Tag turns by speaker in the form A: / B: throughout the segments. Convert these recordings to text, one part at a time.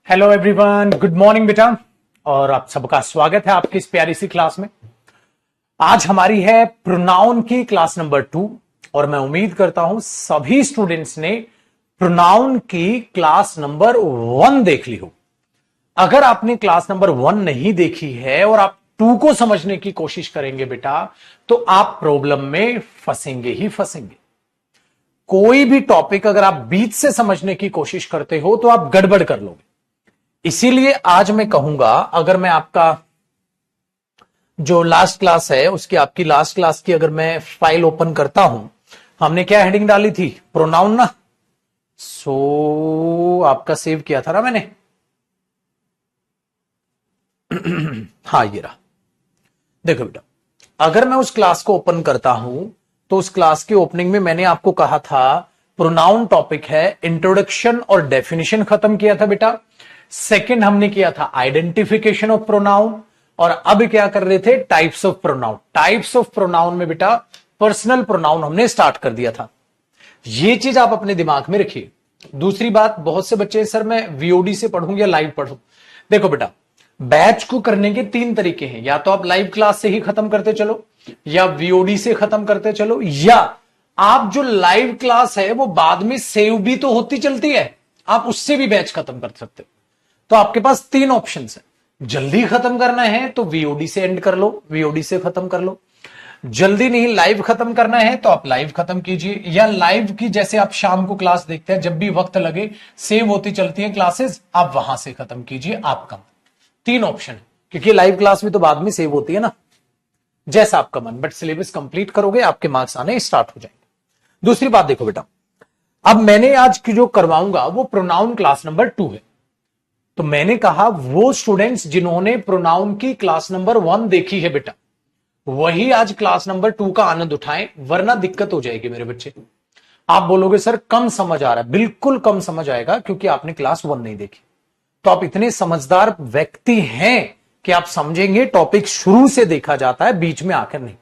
A: Hello everyone, good morning बेटा। और आप सबका स्वागत है आपकी इस प्यारी सी क्लास में। आज हमारी है प्रोनाउन की क्लास नंबर 2 और मैं उम्मीद करता हूं सभी स्टूडेंट्स ने प्रोनाउन की क्लास नंबर 1 देख ली हो। अगर आपने क्लास नंबर 1 नहीं देखी है और आप 2 को समझने की कोशिश करेंगे बेटा, तो आप प्रॉब्लम में फंसेंगे ही फंसेंगे। कोई भी टॉपिक अगर आप बीच से समझने की कोशिश करते हो तो आप गड़बड़ कर लोगे। इसीलिए आज मैं कहूंगा, अगर मैं आपका जो लास्ट क्लास है उसकी आपकी लास्ट क्लास की अगर मैं फाइल ओपन करता हूं, हमने क्या हेडिंग डाली थी? प्रोनाउन ना। आपका सेव किया था ना मैंने। हाँ, ये रहा। देखो बेटा, अगर मैं उस क्लास को ओपन करता हूं तो उस क्लास की ओपनिंग में मैंने आपको कहा था प्रोनाउन टॉपिक है, इंट्रोडक्शन और डेफिनेशन खत्म किया था बेटा। सेकंड हमने किया था आइडेंटिफिकेशन ऑफ प्रोनाउन, और अब क्या कर रहे थे? Types of pronoun. Types of pronoun में बेटा पर्सनल प्रोनाउन हमने स्टार्ट कर दिया था। ये चीज आप अपने दिमाग में रखिए। दूसरी बात, बहुत से बच्चे सर मैं वीओडी से पढ़ूं या लाइव पढ़ूं। देखो बेटा, बैच को करने के 3 तरीके हैं। या तो आप लाइव क्लास से ही खत्म करते चलो, या वीओडी से खत्म करते चलो, या आप जो लाइव क्लास है वो बाद में सेव भी तो होती चलती है, आप उससे भी बैच खत्म कर सकते हो। तो आपके पास 3 ऑप्शन है। जल्दी खत्म करना है तो वीओडी से एंड कर लो, वीओडी से खत्म कर लो। जल्दी नहीं, लाइव खत्म करना है तो आप लाइव खत्म कीजिए, या लाइव की जैसे आप शाम को क्लास देखते हैं, जब भी वक्त लगे सेव होती चलती है क्लासेस, आप वहां से खत्म कीजिए। आपका 3 ऑप्शन है, क्योंकि लाइव क्लास भी तो बाद में सेव होती है ना। जैसा आपका मन, बट सिलेबस कंप्लीट करोगे आपके मार्क्स आने स्टार्ट हो जाएंगे। दूसरी बात देखो बेटा, अब मैंने आज की जो करवाऊंगा वो प्रोनाउन क्लास नंबर 2 है। तो मैंने कहा वो स्टूडेंट्स जिन्होंने प्रोनाउन की क्लास नंबर 1 देखी है बेटा, वही आज क्लास नंबर 2 का आनंद उठाएं, वरना दिक्कत हो जाएगी मेरे बच्चे। आप बोलोगे सर कम समझ आ रहा है। बिल्कुल कम समझ आएगा, क्योंकि आपने क्लास 1 नहीं देखी। तो आप इतने समझदार व्यक्ति हैं कि आप समझेंगे टॉपिक शुरू से देखा जाता है, बीच में आकर नहीं।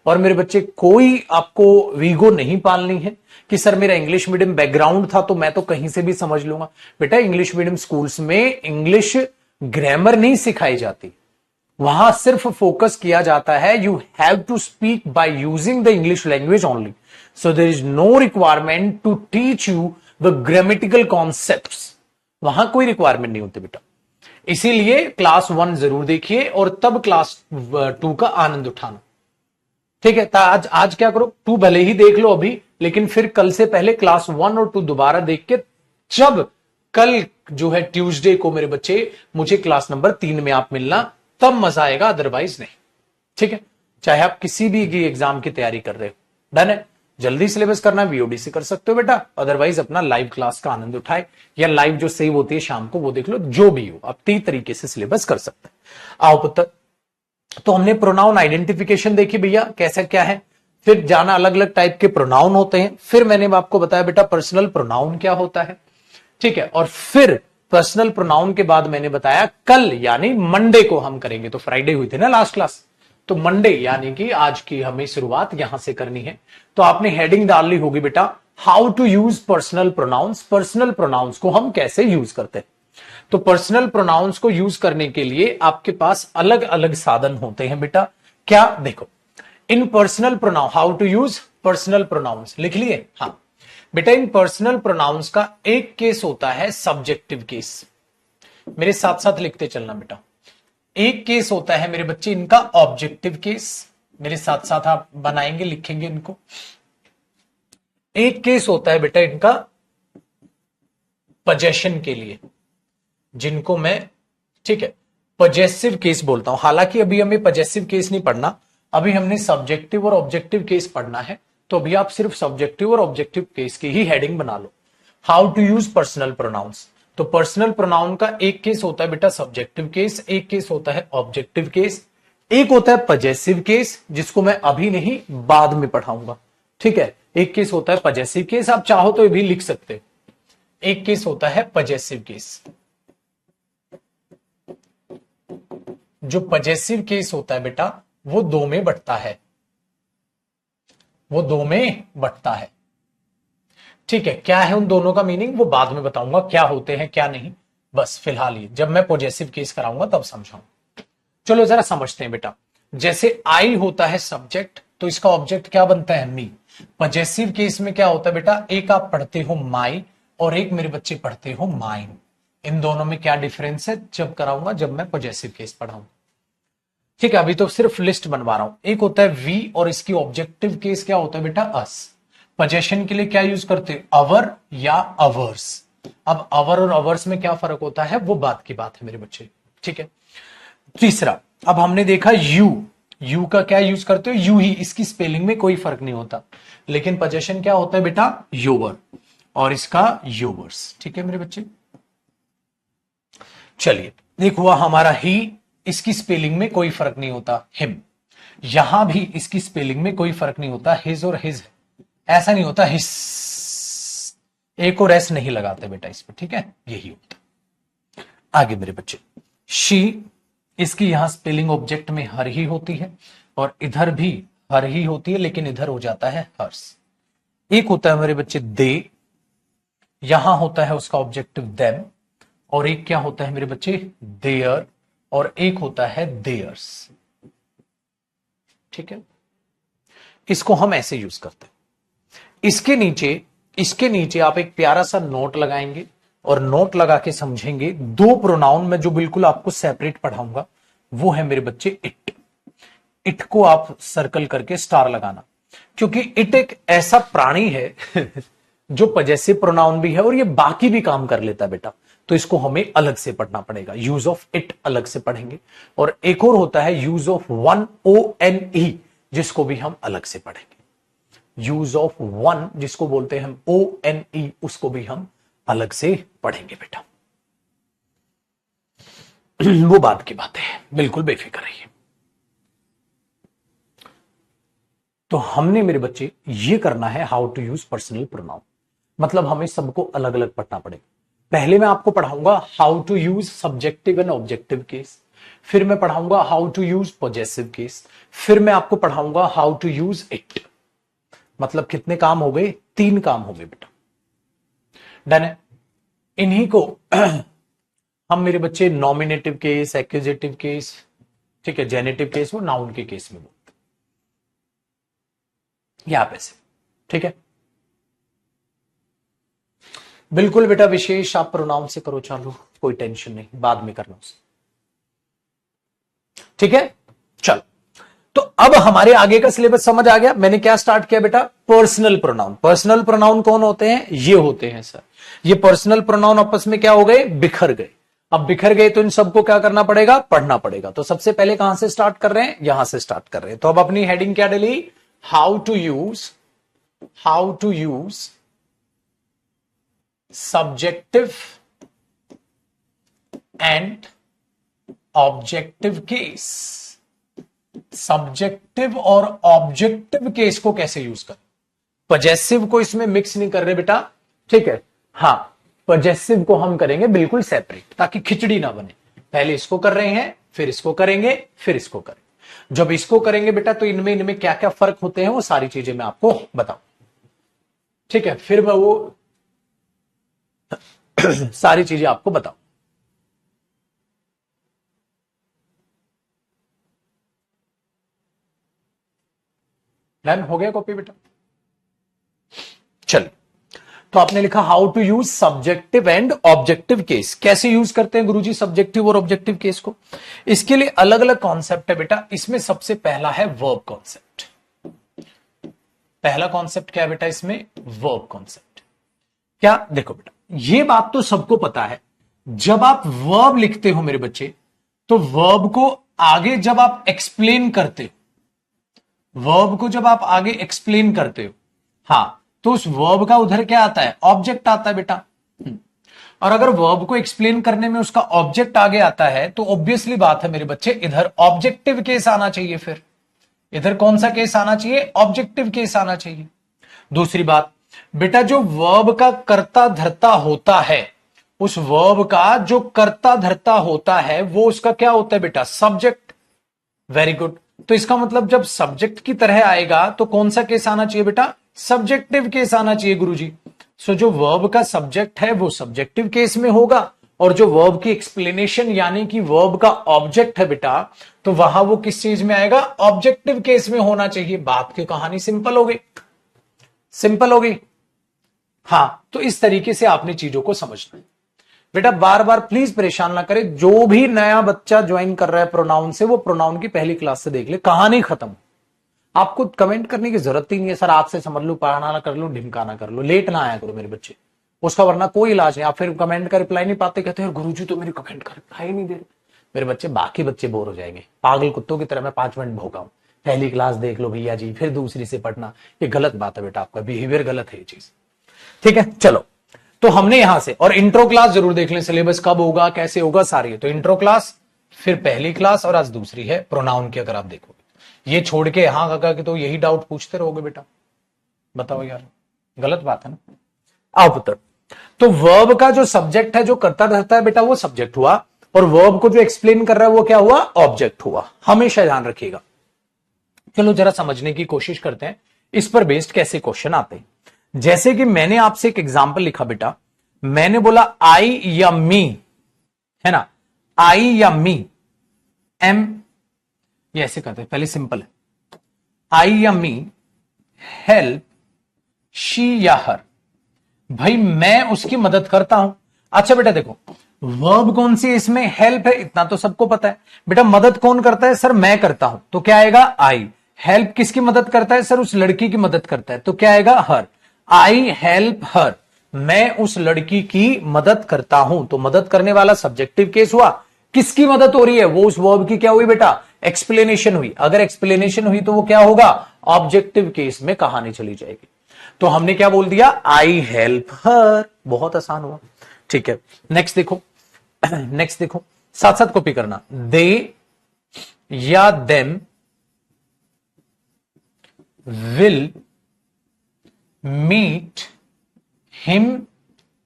A: और मेरे बच्चे, कोई आपको वीगो नहीं पालनी है कि सर मेरा इंग्लिश मीडियम बैकग्राउंड था तो मैं तो कहीं से भी समझ लूंगा। बेटा, इंग्लिश मीडियम स्कूल्स में इंग्लिश ग्रामर नहीं सिखाई जाती, वहां सिर्फ फोकस किया जाता है you have to speak by using the English language only, so there is no requirement to teach you the grammatical concepts. वहां कोई रिक्वायरमेंट नहीं होती बेटा। इसीलिए क्लास 1 जरूर देखिए और तब क्लास 2 का आनंद उठाना। ठीक है, तो आज क्या करो, 2 भले ही देख लो अभी, लेकिन फिर कल से पहले क्लास 1 और 2 दोबारा देख के, जब कल जो है ट्यूसडे को मेरे बच्चे मुझे क्लास नंबर 3 में आप मिलना, तब मजा आएगा, अदरवाइज नहीं। ठीक है, चाहे आप किसी भी एग्जाम की तैयारी कर रहे हो। डन है। जल्दी सिलेबस करना है वीओडी से कर सकते हो बेटा, अदरवाइज अपना लाइव क्लास का आनंद उठाए, या लाइव जो सेव होती है शाम को वो देख लो। जो भी हो, आप 3 तरीके से सिलेबस कर सकते हैं। आओ पुत्र, तो हमने प्रोनाउन आइडेंटिफिकेशन देखी भैया, कैसा क्या है। फिर जाना अलग अलग टाइप के प्रोनाउन होते हैं। फिर मैंने आपको बताया बेटा पर्सनल प्रोनाउन क्या होता है। ठीक है, और फिर पर्सनल प्रोनाउन के बाद मैंने बताया कल यानी मंडे को हम करेंगे। तो फ्राइडे हुई थी ना लास्ट क्लास, तो मंडे यानी कि आज की हमें शुरुआत यहां से करनी है। तो आपने हेडिंग डाल ली होगी बेटा, how to use personal pronouns. Personal pronouns को हम कैसे यूज करते हैं। तो पर्सनल प्रोनाउंस को यूज करने के लिए आपके पास अलग अलग साधन होते हैं बेटा। क्या? देखो, इन personal pronoun, how to use personal pronouns लिख लिए। हाँ बेटा, इन पर्सनल प्रोनाउंस का एक केस होता है सब्जेक्टिव केस। मेरे साथ साथ लिखते चलना बेटा। एक केस होता है मेरे बच्चे इनका ऑब्जेक्टिव केस। मेरे साथ साथ आप बनाएंगे, लिखेंगे इनको। एक केस होता है बेटा इनका पजेशन के लिए, जिनको मैं, ठीक है, पजेसिव केस बोलता हूं। हालांकि अभी हमें पजेसिव केस नहीं पढ़ना, अभी हमने सब्जेक्टिव और ऑब्जेक्टिव केस पढ़ना है। तो अभी आप सिर्फ सब्जेक्टिव और ऑब्जेक्टिव केस की ही हेडिंग बना लो, how to use personal pronouns. तो पर्सनल प्रोनाउन का एक केस होता है बेटा सब्जेक्टिव केस, एक केस होता है ऑब्जेक्टिव केस, एक होता है पजेसिव केस, जिसको मैं अभी नहीं बाद में पढ़ाऊंगा। ठीक है, एक केस होता है पजेसिव केस, आप चाहो तो ये भी लिख सकते हो। एक केस होता है पजेसिव केस। जो पजेसिव केस होता है बेटा वो 2 में बंटता है, वो 2 में बंटता है। ठीक है, क्या है उन दोनों का मीनिंग वो बाद में बताऊंगा, क्या होते हैं क्या नहीं। बस फिलहाल ये, जब मैं पॉजेसिव केस कराऊंगा तब समझाऊंगा। चलो जरा समझते हैं बेटा। जैसे आई होता है सब्जेक्ट, तो इसका ऑब्जेक्ट क्या बनता है, मी। पॉजेसिव केस में क्या होता है बेटा, एक आप पढ़ते हो माई और एक मेरे बच्चे पढ़ते हो माइन। इन दोनों में क्या डिफरेंस है, जब कराऊंगा, जब मैं पॉजेसिव केस पढ़ाऊंगा। ठीक है, अभी तो सिर्फ लिस्ट बनवा रहा हूं। एक होता है वी और इसकी ऑब्जेक्टिव केस क्या होता है बेटा, अस। पोजेशन के लिए क्या यूज करते हैं, अवर या अवर्स। अब अवर और अवर्स में क्या फर्क होता है, वो बात की बात है मेरे बच्चे। ठीक है, तीसरा, अब हमने देखा यू, यू का क्या यूज करते हो, यू ही, इसकी स्पेलिंग में कोई फर्क नहीं होता। लेकिन पोजेशन क्या होता है बेटा, योवर, और इसका योवर्स। ठीक है मेरे बच्चे, चलिए एक हुआ हमारा ही, इसकी स्पेलिंग में कोई फर्क नहीं होता, हिम। यहां भी इसकी स्पेलिंग में कोई फर्क नहीं होता, हिज और हिज, ऐसा नहीं होता हिस, एक और एस नहीं लगाते बेटा इस पर। ठीक है, यही होता। आगे मेरे बच्चे, शी, इसकी यहां स्पेलिंग ऑब्जेक्ट में हर ही होती है और इधर भी हर ही होती है, लेकिन इधर हो जाता है हर्स। एक होता है मेरे बच्चे दे, यहां होता है उसका ऑब्जेक्टिव देम, और एक क्या होता है मेरे बच्चे, देयर, और एक होता है देयर्स। ठीक है, इसको हम ऐसे यूज करते हैं। इसके नीचे आप एक प्यारा सा नोट लगाएंगे और नोट लगा के समझेंगे। दो प्रोनाउन में जो बिल्कुल आपको सेपरेट पढ़ाऊंगा वो है मेरे बच्चे इट। इट को आप सर्कल करके स्टार लगाना, क्योंकि इट एक ऐसा प्राणी है जो पजेसिव प्रोनाउन भी है और ये बाकी भी काम कर लेता है बेटा, तो इसको हमें अलग से पढ़ना पड़ेगा। यूज ऑफ इट अलग से पढ़ेंगे, और एक और होता है यूज ऑफ वन, ONE, जिसको भी हम अलग से पढ़ेंगे। यूज ऑफ वन जिसको बोलते हैं हम ONE, उसको भी हम अलग से पढ़ेंगे बेटा। वो बात की बात है, बिल्कुल बेफिक्र रहिए। तो हमने मेरे बच्चे ये करना है how to use personal pronoun, मतलब हमें सबको अलग अलग पढ़ना पड़ेगा। पहले मैं आपको पढ़ाऊंगा how to use subjective and objective case, फिर मैं पढ़ाऊंगा how to use possessive case, फिर मैं आपको पढ़ाऊंगा हाउ टू यूज इट। मतलब कितने काम हो गए, 3 काम हो गए बेटा। डन है। इन्हीं को हम मेरे बच्चे नॉमिनेटिव केस, एक्यूजेटिव केस, ठीक है, जेनेटिव केस, वो नाउन के केस में बोलते यहां पे से। ठीक है, बिल्कुल बेटा, विशेष आप प्रोनाउन से करो चालू, कोई टेंशन नहीं, बाद में करना उसे। ठीक है, चलो, तो अब हमारे आगे का सिलेबस समझ आ गया। मैंने क्या स्टार्ट किया बेटा, पर्सनल प्रोनाउन। पर्सनल प्रोनाउन कौन होते हैं, ये होते हैं सर। ये पर्सनल प्रोनाउन आपस में क्या हो गए, बिखर गए। अब बिखर गए तो इन सबको क्या करना पड़ेगा, पढ़ना पड़ेगा। तो सबसे पहले कहां से स्टार्ट कर रहे हैं, यहां से स्टार्ट कर रहे हैं। तो अब अपनी हेडिंग क्या डली, how to use subjective and objective case. Subjective और ऑब्जेक्टिव केस को कैसे यूज करें। पॉजेसिव को इसमें मिक्स नहीं कर रहे बेटा, ठीक है। हां, पॉजेसिव को हम करेंगे बिल्कुल सेपरेट, ताकि खिचड़ी ना बने। पहले इसको कर रहे हैं, फिर इसको करेंगे, फिर इसको करेंगे। जब इसको करेंगे बेटा, तो इनमें क्या क्या फर्क होते हैं वो सारी चीजें मैं आपको बताऊं, ठीक है। फिर मैं वो सारी चीजें आपको बताऊं। डन हो गया कॉपी बेटा, चलिए। तो आपने लिखा how to use subjective and objective case. कैसे यूज करते हैं गुरुजी सब्जेक्टिव और ऑब्जेक्टिव केस को, इसके लिए अलग अलग कॉन्सेप्ट है बेटा। इसमें सबसे पहला है वर्ब कॉन्सेप्ट। पहला कॉन्सेप्ट क्या है बेटा इसमें, वर्ब कॉन्सेप्ट। क्या, देखो बेटा, ये बात तो सबको पता है, जब आप वर्ब लिखते हो मेरे बच्चे, तो वर्ब को आगे जब आप एक्सप्लेन करते हो, वर्ब को जब आप आगे एक्सप्लेन करते हो, हां, तो उस वर्ब का उधर क्या आता है, ऑब्जेक्ट आता है बेटा। और अगर वर्ब को एक्सप्लेन करने में उसका ऑब्जेक्ट आगे आता है, तो ऑब्वियसली बात है मेरे बच्चे, इधर ऑब्जेक्टिव केस आना चाहिए। फिर इधर कौन सा केस आना चाहिए, ऑब्जेक्टिव केस आना चाहिए। दूसरी बात बेटा, जो वर्ब का कर्ता धर्ता होता है, उस वर्ब का जो कर्ता धर्ता होता है, वो उसका क्या होता है बेटा, सब्जेक्ट। Very good. तो इसका मतलब जब सब्जेक्ट की तरह आएगा, तो कौन सा केस आना चाहिए बेटा, सब्जेक्टिव केस आना चाहिए गुरुजी। सो जो वर्ब का सब्जेक्ट है वो सब्जेक्टिव केस में होगा, और जो वर्ब की एक्सप्लेनेशन यानी कि वर्ब का ऑब्जेक्ट है बेटा, तो वहां वो किस चीज में आएगा, ऑब्जेक्टिव केस में होना चाहिए। बात की कहानी सिंपल हो गई, सिंपल हो गई। हां, तो इस तरीके से आपने चीजों को समझना है बेटा। बार बार प्लीज परेशान ना करें, जो भी नया बच्चा ज्वाइन कर रहा है प्रोनाउन से, वो प्रोनाउन की पहली क्लास से देख ले, कहानी खत्म। आपको कमेंट करने की जरूरत ही नहीं है, सर आज से समझ लो, पढ़ाना ना कर लो, ढिमकाना कर लो, लेट ना आया करो मेरे बच्चे, उसका वरना कोई इलाज नहीं। आप फिर कमेंट का रिप्लाई नहीं पाते, कहते हैं गुरुजी तो मेरी कमेंट का रिप्लाई नहीं दे रहे। मेरे बच्चे, बाकी बच्चे बोर हो जाएंगे, पागल कुत्तों की तरह मैं 5 मिनट भोगा हूं, पहली क्लास देख लो भैया जी, फिर दूसरी से पढ़ना, ये गलत बात है बेटा, आपका बिहेवियर गलत है ये चीज। ठीक है, चलो, तो हमने यहां से, और इंट्रो क्लास जरूर देख लें, सिलेबस कब होगा कैसे होगा सारी है। तो इंट्रो क्लास, फिर पहली क्लास, और आज दूसरी है प्रोनाउन की। अगर आप देखोगे ये छोड़ के हाँ काका के, तो यही डाउट पूछते रहोगे बेटा, बताओ यार, गलत बात है ना। आओ पुत्र, तो वर्ब का जो सब्जेक्ट है, जो करता रहता है बेटा, वो सब्जेक्ट हुआ, और वर्ब को जो एक्सप्लेन कर रहा है वो क्या हुआ, ऑब्जेक्ट हुआ। हमेशा ध्यान रखिएगा। चलो जरा समझने की कोशिश करते हैं इस पर बेस्ड कैसे क्वेश्चन आते हैं। जैसे कि मैंने आपसे एक एग्जाम्पल लिखा बेटा, मैंने बोला आई या मी, है ना, आई या मी, एम, ये ऐसे करते हैं, पहले सिंपल है, आई या मी, हेल्प शी या हर, भाई मैं उसकी मदद करता हूं। अच्छा बेटा देखो, वर्ब कौन सी इसमें, हेल्प है, इतना तो सबको पता है बेटा। मदद कौन करता है, सर मैं करता हूं, तो क्या आएगा, आई। हेल्प किसकी मदद करता है, सर उस लड़की की मदद करता है, तो क्या आएगा, हर। आई हेल्प हर, मैं उस लड़की की मदद करता हूं, तो मदद करने वाला सब्जेक्टिव केस हुआ। किसकी मदद हो रही है, वो उस वर्ब की क्या हुई बेटा, एक्सप्लेनेशन हुई। अगर एक्सप्लेनेशन हुई तो वो क्या होगा, ऑब्जेक्टिव केस में कहानी चली जाएगी। तो हमने क्या बोल दिया, आई हेल्प हर, बहुत आसान हुआ। ठीक है, नेक्स्ट देखो, नेक्स्ट देखो, साथ साथ कॉपी करना। दे या देम विल मीट हिम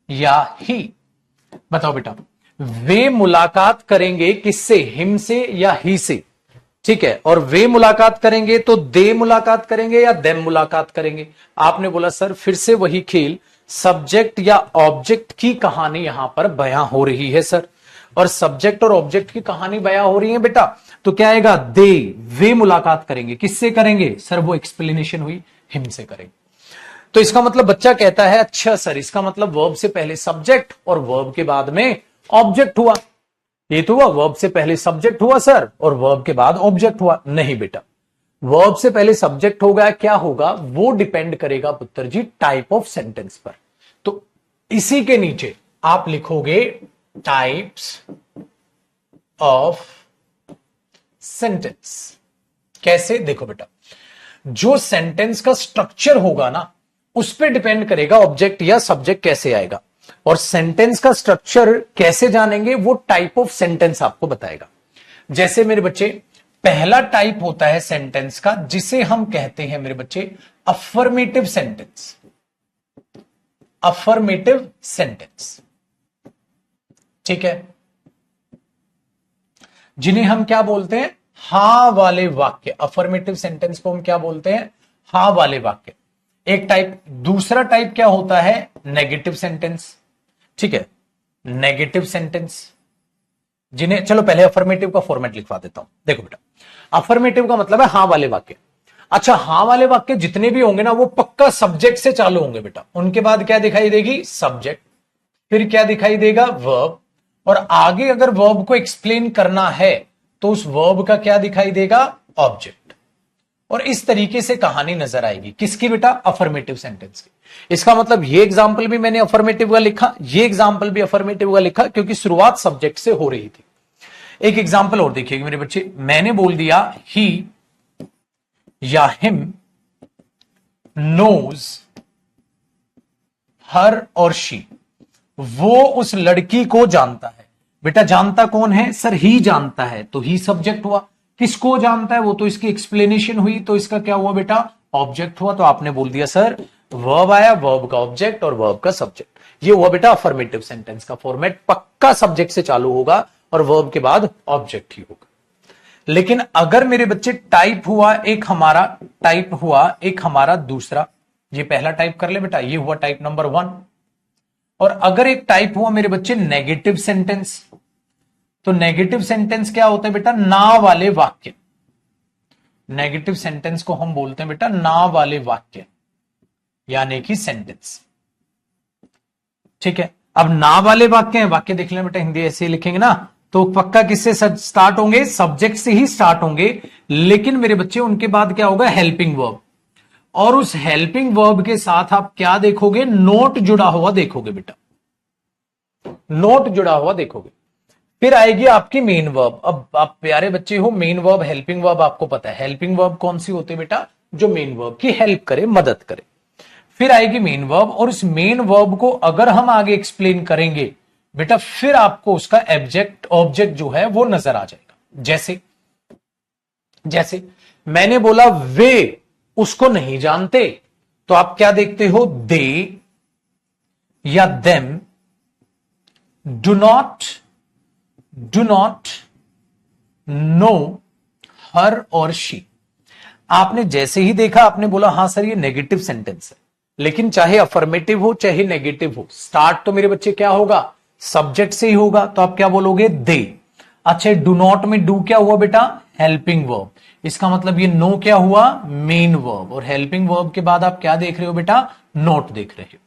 A: या ही, बताओ बेटा, वे मुलाकात करेंगे किससे, हिम से या ही से। ठीक है, और वे मुलाकात करेंगे तो दे मुलाकात करेंगे या देम मुलाकात करेंगे। आपने बोला सर फिर से वही खेल, सब्जेक्ट या ऑब्जेक्ट की कहानी यहां पर बयां हो रही है सर, और सब्जेक्ट और ऑब्जेक्ट की कहानी बयां हो रही है बेटा, तो क्या आएगा, दे, वे मुलाकात करेंगे किससे करेंगे, सर वो एक्सप्लेनेशन हुई, हिम से करेंगे। तो इसका मतलब बच्चा कहता है अच्छा सर, इसका मतलब वर्ब से पहले सब्जेक्ट और वर्ब के बाद में ऑब्जेक्ट हुआ। ये तो हुआ, वर्ब से पहले सब्जेक्ट हुआ सर, और वर्ब के बाद ऑब्जेक्ट हुआ। नहीं बेटा, वर्ब से पहले सब्जेक्ट होगा, क्या होगा, वो डिपेंड करेगा पुत्र जी टाइप ऑफ सेंटेंस पर। तो इसी के नीचे आप लिखोगे टाइप्स ऑफ सेंटेंस। कैसे, देखो बेटा, जो सेंटेंस का स्ट्रक्चर होगा ना, उस पर डिपेंड करेगा ऑब्जेक्ट या सब्जेक्ट कैसे आएगा। और सेंटेंस का स्ट्रक्चर कैसे जानेंगे, वो टाइप ऑफ सेंटेंस आपको बताएगा। जैसे मेरे बच्चे, पहला टाइप होता है सेंटेंस का, जिसे हम कहते हैं मेरे बच्चे अफर्मेटिव सेंटेंस। अफर्मेटिव सेंटेंस, ठीक है, जिन्हें हम क्या बोलते हैं, हा वाले वाक्य। अफर्मेटिव सेंटेंस को हम क्या बोलते हैं, हा वाले वाक्य, एक टाइप। दूसरा टाइप क्या होता है, नेगेटिव सेंटेंस। ठीक है, नेगेटिव सेंटेंस, जिन्हें, चलो पहले अफर्मेटिव का फॉर्मेट लिखवा देता हूं। देखो बेटा, अफर्मेटिव का मतलब है हाँ वाले वाक्य। अच्छा, हाँ वाले वाक्य जितने भी होंगे ना, वो पक्का सब्जेक्ट से चालू होंगे बेटा। उनके बाद क्या दिखाई देगी, सब्जेक्ट, फिर क्या दिखाई देगा, वर्ब, और आगे अगर वर्ब को एक्सप्लेन करना है तो उस वर्ब का क्या दिखाई देगा, ऑब्जेक्ट। और इस तरीके से कहानी नजर आएगी किसकी बेटा, अफर्मेटिव सेंटेंस की। इसका मतलब ये एग्जाम्पल भी मैंने अफर्मेटिव का लिखा, ये एग्जाम्पल भी अफर्मेटिव का लिखा, क्योंकि शुरुआत सब्जेक्ट से हो रही थी। एक एग्जाम्पल और देखिएगा मेरे बच्चे, मैंने बोल दिया ही या हिम नोज हर और शी, वो उस लड़की को जानता है। बेटा जानता कौन है, सर ही जानता है, तो ही सब्जेक्ट हुआ। किसको जानता है, वो तो इसकी एक्सप्लेनेशन हुई, तो इसका क्या हुआ बेटा, ऑब्जेक्ट हुआ। तो आपने बोल दिया सर वर्ब आया, वर्ब का ऑब्जेक्ट और वर्ब का सब्जेक्ट। ये हुआ बेटा अफर्मेटिव सेंटेंस का फॉर्मेट, पक्का सब्जेक्ट से चालू होगा और वर्ब के बाद ऑब्जेक्ट ही होगा। लेकिन अगर मेरे बच्चे टाइप हुआ एक हमारा, टाइप हुआ एक हमारा दूसरा, ये पहला टाइप कर ले बेटा, ये हुआ टाइप नंबर 1, और अगर एक टाइप हुआ मेरे बच्चे नेगेटिव सेंटेंस, तो नेगेटिव सेंटेंस क्या होता है बेटा? ना वाले वाक्य। नेगेटिव सेंटेंस को हम बोलते हैं बेटा ना वाले वाक्य, यानी कि सेंटेंस। ठीक है, अब ना वाले वाक्य हैं, वाक्य देख लें बेटा, हिंदी ऐसे ही लिखेंगे ना, तो पक्का किससे स्टार्ट होंगे? सब्जेक्ट से ही स्टार्ट होंगे, लेकिन मेरे बच्चे उनके बाद क्या होगा? Helping verb. और उस हेल्पिंग वर्ब के साथ आप क्या देखोगे? नोट जुड़ा हुआ देखोगे बेटा, नोट जुड़ा हुआ देखोगे। फिर आएगी आपकी मेन वर्ब। अब आप प्यारे बच्चे हो, मेन वर्ब, हेल्पिंग वर्ब आपको पता है। हेल्पिंग वर्ब कौन सी होती है बेटा? जो मेन वर्ब की हेल्प करे, मदद करे। फिर आएगी मेन वर्ब, और इस मेन वर्ब को अगर हम आगे एक्सप्लेन करेंगे बेटा, फिर आपको उसका ऑब्जेक्ट जो है वो नजर आ जाएगा। जैसे जैसे मैंने बोला वे उसको नहीं जानते, तो आप क्या देखते हो? दे या देम डू नॉट नो हर और शी। आपने जैसे ही देखा आपने बोला हां सर ये नेगेटिव सेंटेंस है, लेकिन चाहे अफर्मेटिव हो चाहे नेगेटिव हो, स्टार्ट तो मेरे बच्चे क्या होगा? सब्जेक्ट से ही होगा, तो आप क्या बोलोगे? दे। अच्छा, डू नॉट में डू क्या हुआ बेटा? Helping verb. इसका मतलब ये नो क्या हुआ? Main verb. और हेल्पिंग वर्ब के बाद आप क्या देख रहे हो बेटा? नोट देख रहे हो।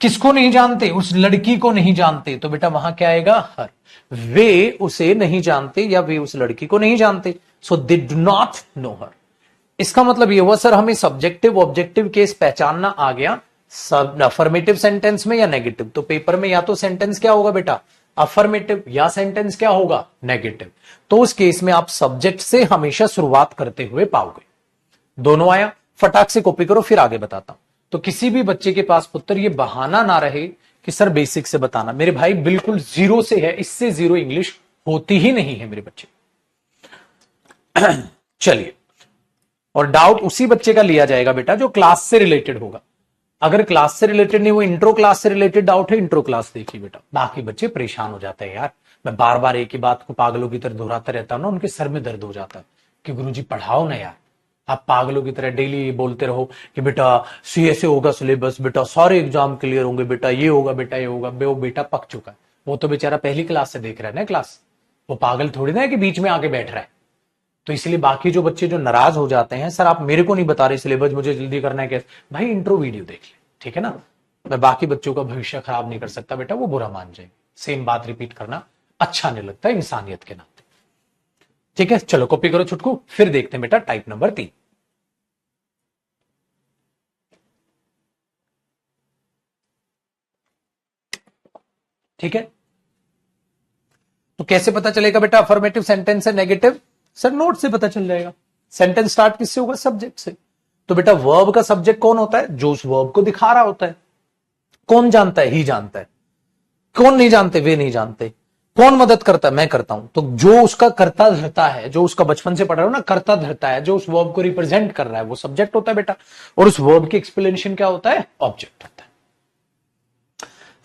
A: किसको नहीं जानते? उस लड़की को नहीं जानते, तो बेटा वहां क्या आएगा? हर। वे उसे नहीं जानते या वे उस लड़की को नहीं जानते, सो दे डू नॉट नो हर। इसका मतलब ये हुआ सर हमें सब्जेक्टिव ऑब्जेक्टिव केस पहचानना आ गया, सब अफर्मेटिव सेंटेंस में या नेगेटिव। तो पेपर में या तो सेंटेंस क्या होगा बेटा? अफर्मेटिव, या सेंटेंस क्या होगा? नेगेटिव। तो उस केस में आप सब्जेक्ट से हमेशा शुरुआत करते हुए पाओगे। दोनों आया, फटाक से कॉपी करो, फिर आगे बताता हूं। तो किसी भी बच्चे के पास पुत्र ये बहाना ना रहे कि सर बेसिक से बताना, मेरे भाई बिल्कुल जीरो से है, इससे जीरो इंग्लिश होती ही नहीं है मेरे बच्चे। चलिए, और डाउट उसी बच्चे का लिया जाएगा बेटा जो क्लास से रिलेटेड होगा। अगर क्लास से रिलेटेड नहीं, वो इंट्रो क्लास से रिलेटेड डाउट है, इंट्रो क्लास देखिए बेटा। बाकी बच्चे परेशान हो जाते हैं यार, मैं बार बार एक ही बात को पागलों की तरह दोहराता रहता हूं ना, उनके सर में दर्द हो जाता है कि गुरुजी पढ़ाओ ना यार। आप पागलों की तरह डेली बोलते रहो कि बेटा सीए से होगा सिलेबस, बेटा सारे एग्जाम क्लियर होंगे, बेटा ये होगा, बेटा ये होगा। वो बेटा पक चुका है, वो तो बेचारा पहली क्लास से देख रहा है ना क्लास, वो पागल थोड़ी ना है कि बीच में आके बैठ रहा है। तो इसलिए बाकी जो बच्चे जो नाराज हो जाते हैं, सर आप मेरे को नहीं बता रहे सिलेबस, मुझे जल्दी करना है कैसे, भाई इंट्रो वीडियो देख ले, ठीक है ना। मैं बाकी बच्चों का भविष्य खराब नहीं कर सकता बेटा, वो बुरा मान जाए। सेम बात रिपीट करना अच्छा नहीं लगता इंसानियत के नाते, ठीक है। चलो कॉपी करो छुटकू, फिर देखते हैं बेटा टाइप नंबर 3। ठीक है, तो कैसे पता चलेगा बेटा अफर्मेटिव सेंटेंस है नेगेटिव? सर नोट से पता चल जाएगा। सेंटेंस स्टार्ट किससे होगा? सब्जेक्ट से। तो बेटा वर्ब का सब्जेक्ट कौन होता है? जो उस वर्ब को दिखा रहा होता है। कौन जानता है? ही जानता है। कौन नहीं जानते? वे नहीं जानते। कौन मदद करता है? मैं करता हूं। तो जो उसका कर्ता धरता है, जो उसका बचपन से पढ़ रहा हो ना, कर्ता धरता है, जो उस वर्ब को रिप्रेजेंट कर रहा है, वो सब्जेक्ट होता है बेटा। और उस वर्ब की एक्सप्लेनेशन क्या होता है? ऑब्जेक्ट होता है।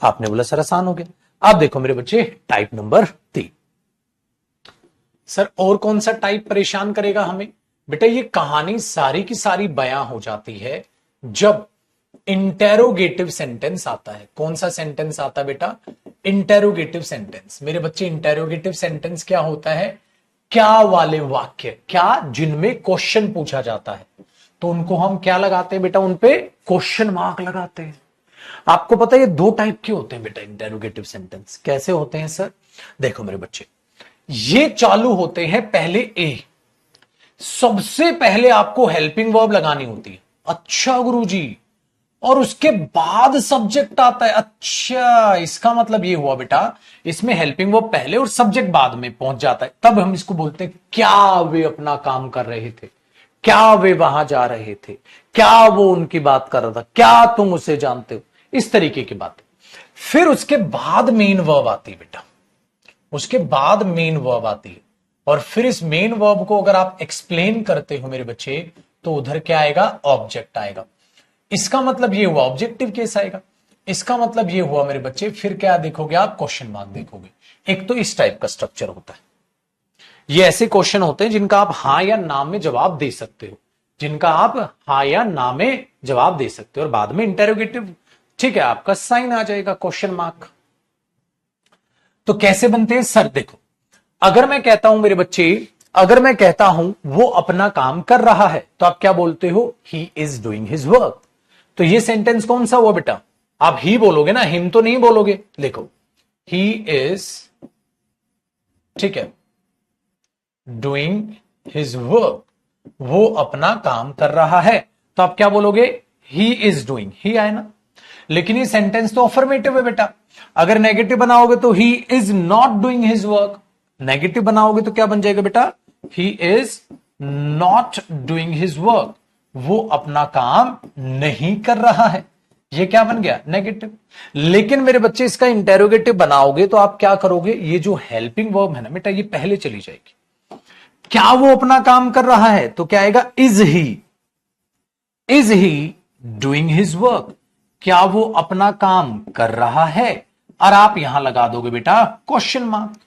A: आपने बोला सर आसान हो गया। आप देखो मेरे बच्चे टाइप नंबर 3। सर और कौन सा टाइप परेशान करेगा हमें? बेटा ये कहानी सारी की सारी बयां हो जाती है जब इंटेरोगेटिव सेंटेंस आता है। कौन सा सेंटेंस आता है बेटा? Interrogative sentence. मेरे बच्चे इंटेरोगेटिव सेंटेंस क्या होता है? क्या वाले वाक्य, क्या जिनमें क्वेश्चन पूछा जाता है, तो उनको हम क्या लगाते हैं बेटा? उनपे क्वेश्चन मार्क लगाते हैं। आपको पता है ये 2 टाइप के होते हैं बेटा इंटेरोगेटिव सेंटेंस। कैसे होते हैं सर? देखो मेरे बच्चे, ये चालू होते हैं पहले ए, सबसे पहले आपको हेल्पिंग वर्ब लगानी होती है। अच्छा गुरुजी, और उसके बाद सब्जेक्ट आता है। अच्छा, इसका मतलब ये हुआ बेटा इसमें हेल्पिंग वर्ब पहले और सब्जेक्ट बाद में पहुंच जाता है, तब हम इसको बोलते हैं क्या वे अपना काम कर रहे थे, क्या वे वहां जा रहे थे, क्या वो उनकी बात कर रहा था, क्या तुम उसे जानते हो, इस तरीके की बातें। फिर उसके बाद मेन वर्ब आती है बेटा, उसके बाद मेन वर्ब आती है, और फिर इस मेन वर्ब को अगर आप एक्सप्लेन करते हो मेरे बच्चे, तो उधर क्या आएगा? ऑब्जेक्ट आएगा। इसका मतलब ये हुआ ऑब्जेक्टिव केस आएगा। इसका मतलब ये हुआ मेरे बच्चे, फिर क्या देखोगे आप? क्वेश्चन मार्क देखोगे। एक तो इस टाइप का स्ट्रक्चर होता है। ये ऐसे क्वेश्चन होते हैं जिनका आप हां या ना में जवाब दे सकते हो, जिनका आप हां या ना में जवाब दे सकते हो, और बाद में इंटेरोगेटिव ठीक है, आपका साइन आ जाएगा क्वेश्चन मार्क। तो कैसे बनते हैं सर? देखो, अगर मैं कहता हूं मेरे बच्चे, अगर मैं कहता हूं वो अपना काम कर रहा है, तो आप क्या बोलते हो? He is doing his work. तो ये सेंटेंस कौन सा हुआ बेटा? आप ही बोलोगे ना, हिम तो नहीं बोलोगे। देखो, ही इज, ठीक है, डूइंग हिज वर्क, वो अपना काम कर रहा है, तो आप क्या बोलोगे? He is doing. ही आए ना, लेकिन ये सेंटेंस तो अफर्मेटिव है बेटा। अगर नेगेटिव बनाओगे तो he is not doing his work, negative बनाओगे तो क्या बन जाएगा बेटा? He is not doing his work, वो अपना काम नहीं कर रहा है। ये क्या बन गया? नेगेटिव। लेकिन मेरे बच्चे इसका इंटेरोगेटिव बनाओगे तो आप क्या करोगे? ये जो हेल्पिंग वर्ब है ना बेटा, ये पहले चली जाएगी। क्या वो अपना काम कर रहा है? तो क्या आएगा? Is he doing his work, क्या वो अपना काम कर रहा है? और आप यहां लगा दोगे बेटा क्वेश्चन मार्क।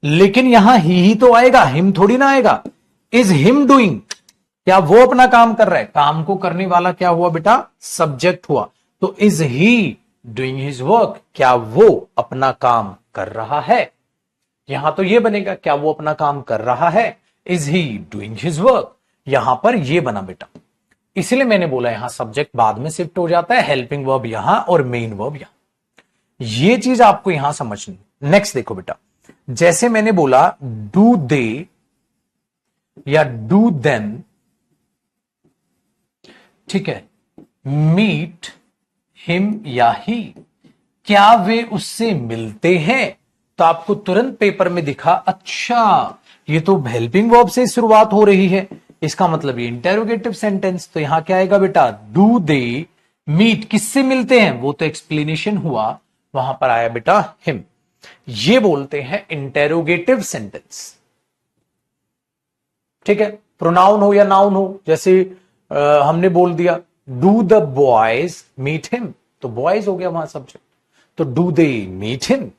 A: लेकिन यहां ही तो आएगा, हिम थोड़ी ना आएगा। इज हिम डूइंग, क्या वो अपना काम कर रहा है? काम को करने वाला क्या हुआ बेटा? सब्जेक्ट हुआ। तो is he doing his work, क्या वो अपना काम कर रहा है? यहां तो ये बनेगा, क्या वो अपना काम कर रहा है? Is he doing his work. यहां पर ये बना बेटा, इसलिए मैंने बोला यहां सब्जेक्ट बाद में शिफ्ट हो जाता है, हेल्पिंग वर्ब यहां और मेन वर्ब यहां। ये चीज आपको यहां समझनी। नेक्स्ट देखो बेटा, जैसे मैंने बोला डू दे या डू देम, ठीक है, मीट हिम या ही, क्या वे उससे मिलते हैं? तो आपको तुरंत पेपर में दिखा, अच्छा ये तो हेल्पिंग वर्ब से शुरुआत हो रही है, इसका मतलब ये इंटेरोगेटिव सेंटेंस। तो यहां क्या आएगा बेटा? डू दे मीट, किससे मिलते हैं? वो तो एक्सप्लेनेशन हुआ, वहां पर आया बेटा हिम। ये बोलते हैं इंटेरोगेटिव सेंटेंस। ठीक है, प्रोनाउन हो या नाउन हो, जैसे हमने बोल दिया do the boys meet him, तो बॉयज हो गया वहां सब्जेक्ट, तो डू दे मीट हिम।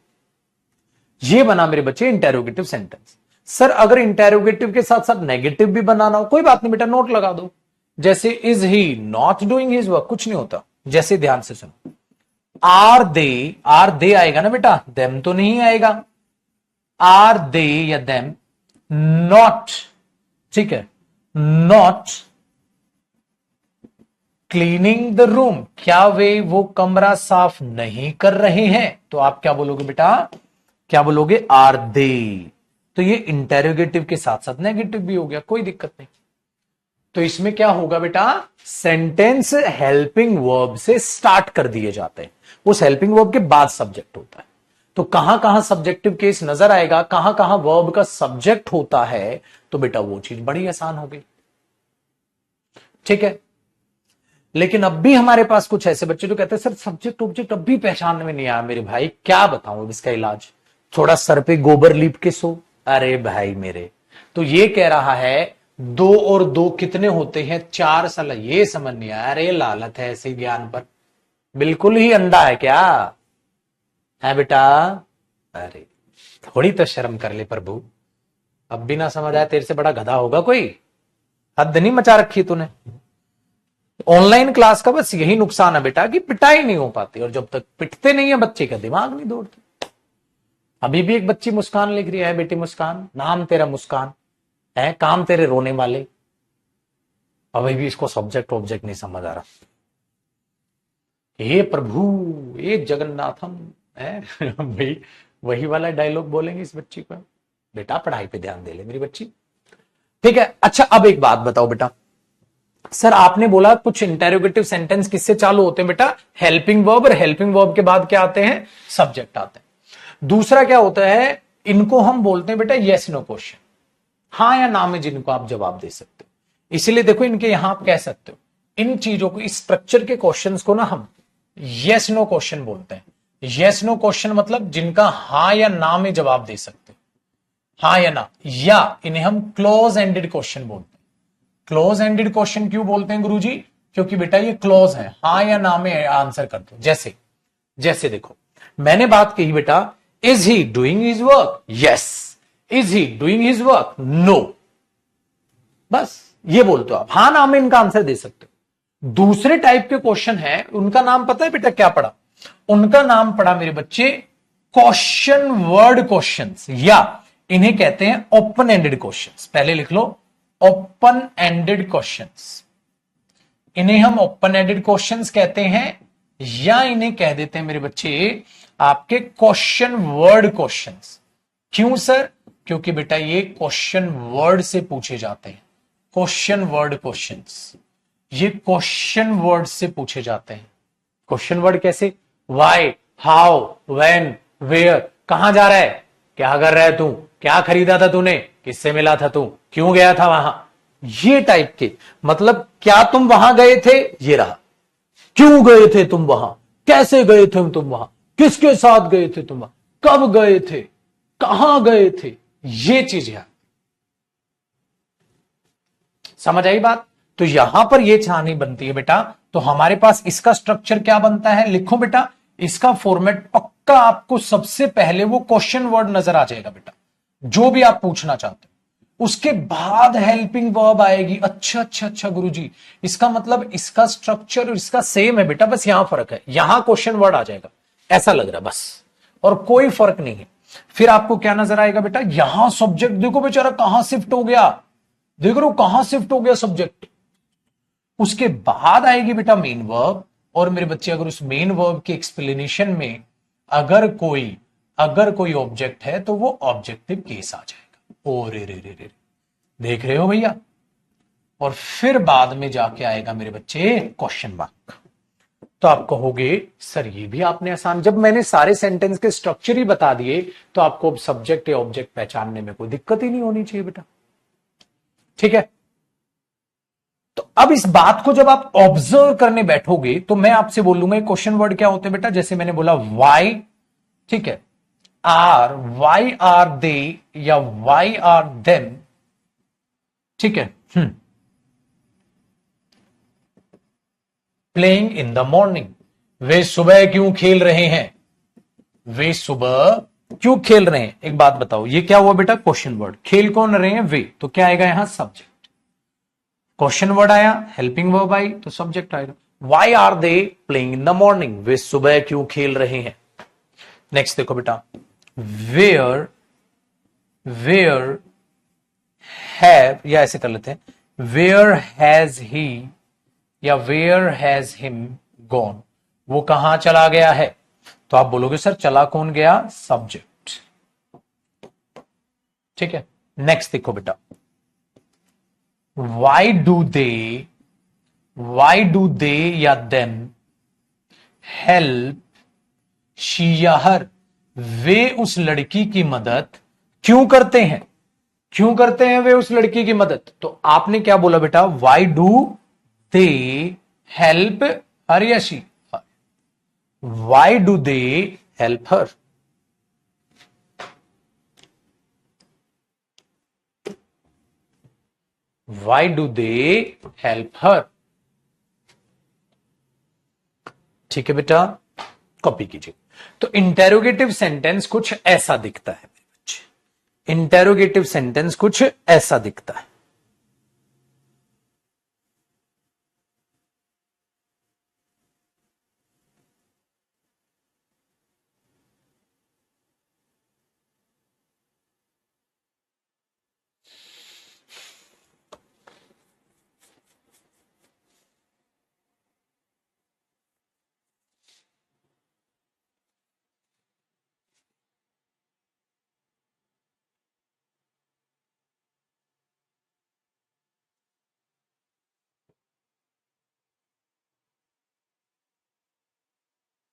A: ये बना मेरे बच्चे इंटेरोगेटिव सेंटेंस। सर अगर इंटेरोगेटिव के साथ साथ नेगेटिव भी बनाना हो, कोई बात नहीं बेटा, नोट लगा दो। जैसे is he not doing his work, कुछ नहीं होता। जैसे ध्यान से सुनो, आर दे आएगा ना बेटा, देम तो नहीं आएगा। आर दे या देम नॉट, ठीक है, नॉट क्लीनिंग द रूम, क्या वे वो कमरा साफ नहीं कर रहे हैं? तो आप क्या बोलोगे बेटा? क्या बोलोगे? Are they. तो ये इंटेरोगेटिव के साथ साथ नेगेटिव भी हो गया, कोई दिक्कत नहीं। तो इसमें क्या होगा बेटा? सेंटेंस हेल्पिंग वर्ब से स्टार्ट कर दिए जाते हैं, उस हेल्पिंग वर्ब के बाद सब्जेक्ट होता है। तो कहां कहां सब्जेक्टिव केस नजर आएगा, कहां कहां वर्ब का सब्जेक्ट होता है, तो बेटा वो चीज बड़ी आसान हो गई। ठीक है, लेकिन अब भी हमारे पास कुछ ऐसे बच्चे जो कहते हैं सर सब्जेक्ट ऑब्जेक्ट अब भी पहचान में नहीं आया मेरे भाई, क्या बताऊं इसका इलाज? थोड़ा सर पे गोबर लीप के सो। अरे भाई मेरे, तो ये कह रहा है 2 और 2 कितने होते हैं? 4 साल, ये समझ नहीं आया। अरे लालत है ऐसे ज्ञान पर, बिल्कुल ही अंधा है क्या है बेटा? अरे थोड़ी तो शर्म कर ले प्रभु, अब भी ना समझ आया, तेरे से बड़ा गधा होगा कोई? हद नहीं मचा रखी तूने। ऑनलाइन क्लास का बस यही नुकसान है बेटा कि पिटाई नहीं हो पाती, और जब तक पिटते नहीं है बच्चे का दिमाग नहीं दौड़ता। अभी भी एक बच्ची मुस्कान लिख रही है, बेटी मुस्कान, नाम तेरा मुस्कान है, काम तेरे रोने वाले। अभी भी इसको सब्जेक्ट ऑब्जेक्ट नहीं समझ आ रहा। हे प्रभु हे जगन्नाथम है भाई, वही वाला डायलॉग बोलेंगे इस बच्ची को। बेटा पढ़ाई पे ध्यान दे ले मेरी बच्ची, ठीक है। अच्छा अब एक बात बताओ बेटा, सर आपने बोला कुछ इंटेरोगेटिव सेंटेंस किससे चालू होते हैं बेटा? हेल्पिंग वर्ब, और हेल्पिंग वर्ब के बाद क्या आते हैं? सब्जेक्ट आते हैं। दूसरा क्या होता है? इनको हम बोलते हैं बेटा यस नो क्वेश्चन, हां या ना में जिनको आप जवाब दे सकते हो। इसीलिए देखो इनके यहां आप कह सकते हो, इन चीजों को, इस स्ट्रक्चर के क्वेश्चंस को ना हम यस नो क्वेश्चन बोलते हैं। यस नो क्वेश्चन मतलब जिनका हां या ना में जवाब दे सकते हो, हां या ना, या इन्हें हम क्लोज एंडेड क्वेश्चन बोलते हैं। क्लोज एंडेड क्वेश्चन क्यों बोलते हैं गुरुजी? क्योंकि बेटा ये क्लोज है, हां या ना में आंसर कर दो। जैसे देखो मैंने बात कही बेटा, is he doing his work? Yes. Is he doing his work? No. बस ये बोलते हो आप, हां ना में इनका आंसर दे सकते हो। दूसरे टाइप के क्वेश्चन है, उनका नाम पता है बेटा क्या पड़ा? उनका नाम पड़ा मेरे बच्चे क्वेश्चन वर्ड क्वेश्चंस, या इन्हें कहते हैं ओपन एंडेड क्वेश्चंस। पहले लिख लो ओपन एंडेड क्वेश्चंस, इन्हें हम ओपन एंडेड क्वेश्चंस कहते हैं, या इन्हें कह देते हैं मेरे बच्चे आपके क्वेश्चन वर्ड क्वेश्चंस। क्यों सर? क्योंकि बेटा ये क्वेश्चन वर्ड से पूछे जाते हैं। क्वेश्चन वर्ड क्वेश्चंस, ये क्वेश्चन वर्ड से पूछे जाते हैं। क्वेश्चन वर्ड कैसे? वाई, हाउ, व्हेन, वेयर, कहां जा रहा है, क्या कर रहा है तू, क्या खरीदा था तूने, किससे मिला था तू, क्यों गया था वहां, ये टाइप के। मतलब क्या तुम वहां गए थे, ये रहा, क्यों गए थे तुम वहां, कैसे गए थे तुम वहां, किसके साथ गए थे तुम वहां, कब गए थे, कहां गए थे, ये चीज है। समझ आई बात? तो यहां पर ये छानी बनती है बेटा, तो हमारे पास इसका स्ट्रक्चर क्या बनता है, लिखो बेटा, इसका फॉर्मेट पक्का आपको सबसे पहले वो क्वेश्चन वर्ड नजर आ जाएगा बेटा, जो भी आप पूछना चाहते हो। उसके बाद हेल्पिंग वर्ब आएगी। अच्छा अच्छा अच्छा गुरुजी, इसका मतलब इसका स्ट्रक्चर इसका सेम है बेटा, बस यहां फर्क है, यहां क्वेश्चन वर्ड आ जाएगा, ऐसा लग रहा है बस, और कोई फर्क नहीं है। फिर आपको क्या नजर आएगा बेटा, यहां सब्जेक्ट देखो बेचारा कहां शिफ्ट हो गया, देख रहे हो कहां शिफ्ट हो गया सब्जेक्ट। उसके बाद आएगी बेटा मेन वर्ब, और मेरे बच्चे अगर उस मेन वर्ब के एक्सप्लेनेशन में अगर कोई ऑब्जेक्ट है तो वो ऑब्जेक्टिव केस आ जाएगा। ओ रे रे रे रे, देख रहे हो भैया? और फिर बाद में जाके आएगा मेरे बच्चे क्वेश्चन मार्क। तो आप कहोगे सर ये भी आपने आसान, जब मैंने सारे सेंटेंस के स्ट्रक्चर ही बता दिए तो आपको अब सब्जेक्ट या ऑब्जेक्ट पहचानने में कोई दिक्कत ही नहीं होनी चाहिए बेटा। ठीक है, तो अब इस बात को जब आप ऑब्जर्व करने बैठोगे तो मैं आपसे बोलूंगा क्वेश्चन वर्ड क्या होते हैं बेटा, जैसे मैंने बोला वाई, ठीक है, आर, वाई आर दे या वाई आर देम, ठीक है, प्लेइंग इन द मॉर्निंग, वे सुबह क्यों खेल रहे हैं, वे सुबह क्यों खेल रहे हैं। एक बात बताओ, ये क्या हुआ बेटा, क्वेश्चन वर्ड, खेल कौन रहे हैं, वे, तो क्या आएगा यहां सब्जेक्ट। क्वेश्चन वर्ड आया, हेल्पिंग वर्ब आई, तो सब्जेक्ट आएगा। Why are they playing in the morning, वे सुबह क्यों खेल रहे हैं। नेक्स्ट देखो बेटा, वेयर हैव, या ऐसे कर लेते हैं, वेयर हैज ही या वेयर हैज हिम गॉन, वो कहां चला गया है। तो आप बोलोगे सर चला कौन गया, सब्जेक्ट। ठीक है, नेक्स्ट देखो बेटा, वाई डू दे या देम हेल्प शी या हर, वे उस लड़की की मदद क्यों करते हैं, क्यों करते हैं वे उस लड़की की मदद। तो आपने क्या बोला बेटा, why do they help her या she, why do they help her. Why do they help her. ठीक है बेटा, कॉपी कीजिए। तो इंटेरोगेटिव सेंटेंस कुछ ऐसा दिखता है मेरे बच्चे, इंटेरोगेटिव सेंटेंस कुछ ऐसा दिखता है।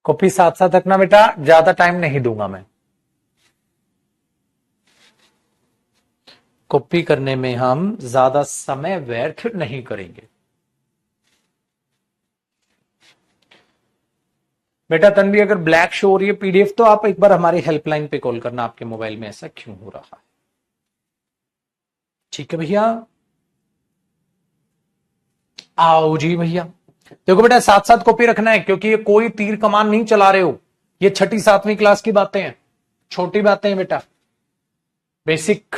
A: कॉपी साथ साथ रखना बेटा, ज्यादा टाइम नहीं दूंगा मैं, कॉपी करने में हम ज्यादा समय व्यर्थ नहीं करेंगे। बेटा तन्वी अगर ब्लैक शो हो रही है पीडीएफ तो आप एक बार हमारी हेल्पलाइन पे कॉल करना, आपके मोबाइल में ऐसा क्यों हो रहा है। ठीक है भैया, आओ जी भैया। देखो बेटा साथ साथ कॉपी रखना है, क्योंकि ये कोई तीर कमान नहीं चला रहे हो, ये 6ठी 7वीं क्लास की बातें हैं, छोटी बातें हैं बेटा, बेसिक।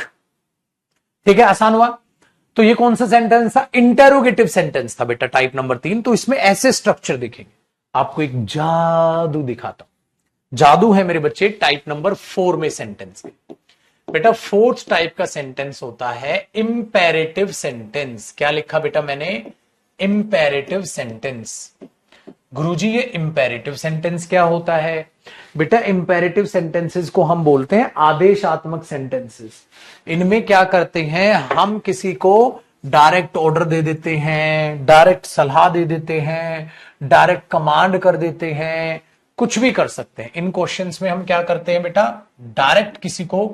A: ठीक है, आसान हुआ। तो ये कौन सा सेंटेंस था? इंटेरोगेटिव सेंटेंस था बेटा, टाइप नंबर 3। तो इसमें ऐसे स्ट्रक्चर दिखेंगे। आपको एक जादू दिखाता हूं। जादू है मेरे बच्चे टाइप नंबर 4 में सेंटेंस के। बेटा फोर्थ टाइप का सेंटेंस होता है इंपेरेटिव सेंटेंस। क्या लिखा बेटा मैंने? Imperative sentence. गुरुजी ये इंपेरेटिव सेंटेंस क्या होता है? बेटा इंपेरेटिव सेंटेंसेस को हम बोलते हैं आदेशात्मक सेंटेंसेस। इनमें क्या करते हैं, हम किसी को डायरेक्ट ऑर्डर दे देते हैं, डायरेक्ट सलाह दे देते हैं, डायरेक्ट कमांड कर देते हैं, कुछ भी कर सकते हैं। इन क्वेश्चंस में हम क्या करते हैं बेटा? डायरेक्ट किसी को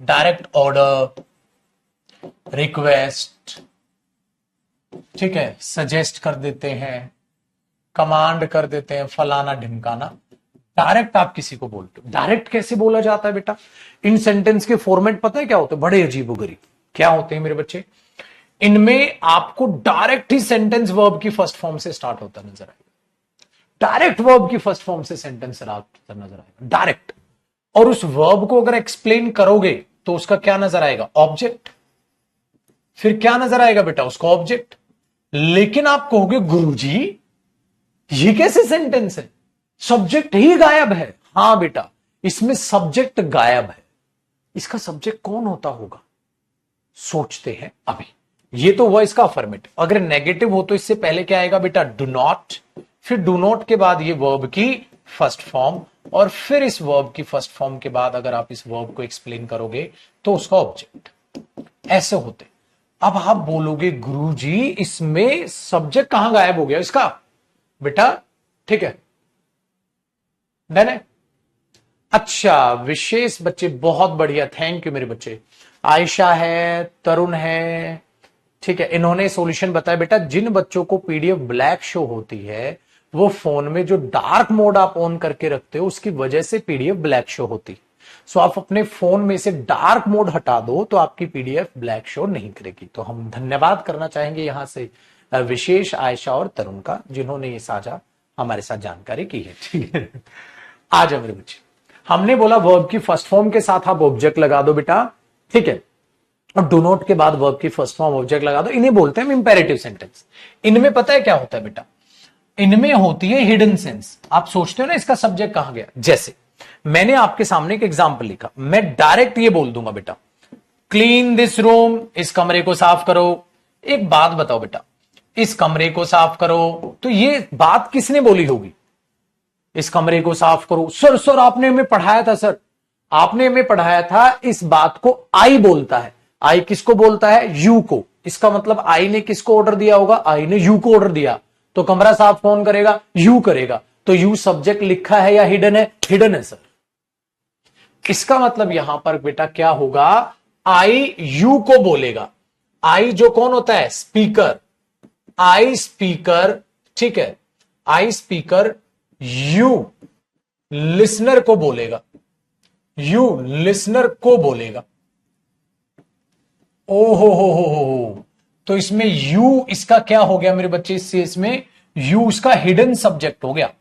A: डायरेक्ट ऑर्डर, रिक्वेस्ट, ठीक है, सजेस्ट कर देते हैं, कमांड कर देते हैं, फलाना ढिमकाना। डायरेक्ट आप किसी को बोलते हो। डायरेक्ट कैसे बोला जाता है बेटा? इन सेंटेंस के फॉर्मेट पता है क्या होते हैं? बड़े अजीबोगरीब। क्या होते हैं मेरे बच्चे? इनमें आपको डायरेक्ट ही सेंटेंस वर्ब की फर्स्ट फॉर्म से स्टार्ट होता नजर आएगा। डायरेक्ट वर्ब की फर्स्ट फॉर्म से सेंटेंस स्टार्ट नजर आएगा, डायरेक्ट। और उस वर्ब को अगर एक्सप्लेन करोगे तो उसका क्या नजर आएगा? ऑब्जेक्ट। फिर क्या नजर आएगा बेटा? उसका ऑब्जेक्ट। लेकिन आप कहोगे गुरुजी ये कैसे सेंटेंस है, सब्जेक्ट ही गायब है। हां बेटा, इसमें सब्जेक्ट गायब है। इसका सब्जेक्ट कौन होता होगा? सोचते हैं अभी। ये तो हुआ इसका अफर्मेटिव। अगर नेगेटिव हो तो इससे पहले क्या आएगा बेटा? Do not. फिर डू नॉट के बाद ये वर्ब की फर्स्ट फॉर्म, और फिर इस वर्ब की फर्स्ट फॉर्म के बाद अगर आप इस वर्ब को एक्सप्लेन करोगे तो उसका ऑब्जेक्ट। ऐसे होते। अब आप बोलोगे गुरुजी इसमें सब्जेक्ट कहां गायब हो गया इसका? बेटा ठीक है, डन है। अच्छा विशेष बच्चे, बहुत बढ़िया, थैंक यू मेरे बच्चे। आयशा है, तरुण है, ठीक है, इन्होंने सॉल्यूशन बताया। बेटा जिन बच्चों को पीडीएफ ब्लैक शो होती है वो फोन में जो डार्क मोड आप ऑन करके रखते हो उसकी वजह से पीडीएफ ब्लैक शो होती। सो आप अपने फोन में से डार्क मोड हटा दो तो आपकी पीडीएफ ब्लैक शो नहीं करेगी। तो हम धन्यवाद करना चाहेंगे यहां से विशेष, आयशा और तरुण का, जिन्होंने ये साझा हमारे साथ जानकारी की है। ठीक है, आ जाओ मेरे बच्चे। हमने बोला वर्ब की फर्स्ट फॉर्म के साथ आप ऑब्जेक्ट लगा दो बेटा, ठीक है, और डू नॉट के बाद वर्ब की फर्स्ट फॉर्म ऑब्जेक्ट लगा दो। इन्हें बोलते हैं इंपेरेटिव सेंटेंस। इनमें पता है क्या होता है बेटा? इनमें होती है हिडन सेंस। आप सोचते हो ना इसका सब्जेक्ट कहां गया। जैसे मैंने आपके सामने एक एग्जाम्पल लिखा, मैं डायरेक्ट ये बोल दूंगा बेटा क्लीन दिस रूम, इस कमरे को साफ करो। एक बात बताओ बेटा, इस कमरे को साफ करो, तो ये बात किसने बोली होगी? इस कमरे को साफ करो। सर आपने हमें पढ़ाया था, सर आपने हमें पढ़ाया था इस बात को आई बोलता है। आई किसको बोलता है? यू को। इसका मतलब आई ने किसको ऑर्डर दिया होगा? आई ने यू को ऑर्डर दिया। तो कमरा साफ कौन करेगा? यू करेगा। तो यू सब्जेक्ट लिखा है या हिडन है? हिडन है सर। इसका मतलब यहां पर बेटा क्या होगा? आई यू को बोलेगा। आई जो कौन होता है? स्पीकर। आई स्पीकर, ठीक है, आई स्पीकर यू लिसनर को बोलेगा। यू लिसनर को बोलेगा। ओ हो। तो इसमें यू इसका क्या हो गया मेरे बच्चे? इसमें यू उसका हिडन सब्जेक्ट हो गया।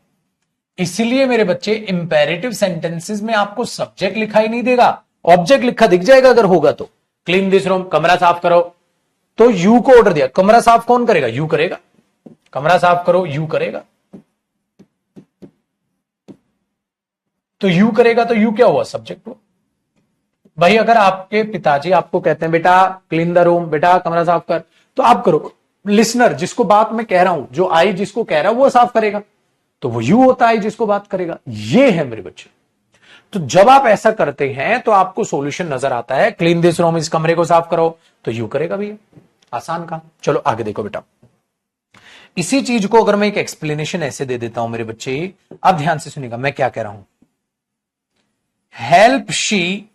A: इसलिए मेरे बच्चे इंपेरेटिव सेंटेंसेस में आपको सब्जेक्ट लिखा ही नहीं देगा, ऑब्जेक्ट लिखा दिख जाएगा अगर होगा तो। क्लीन दिस रूम, कमरा साफ करो, तो यू को ऑर्डर दिया। कमरा साफ कौन करेगा? यू करेगा। कमरा साफ करो, यू करेगा। तो यू करेगा, तो यू क्या हुआ? सब्जेक्ट हुआ। भाई अगर आपके पिताजी आपको कहते हैं बेटा क्लीन द रूम, बेटा कमरा साफ कर, तो आप करो। लिसनर जिसको बात मैं कह रहा हूं, जो आई जिसको कह रहा है वो साफ करेगा, तो वो यू होता है जिसको बात करेगा। ये है मेरे बच्चे। तो जब आप ऐसा करते हैं तो आपको सॉल्यूशन नजर आता है। क्लीन दिस रूम, इस कमरे को साफ करो, तो यू करेगा भैया, आसान काम। चलो आगे देखो बेटा, इसी चीज को अगर मैं एक एक्सप्लेनेशन ऐसे दे देता हूं मेरे बच्चे, अब ध्यान से सुनिएगा मैं क्या कह रहा हूं। हेल्प शी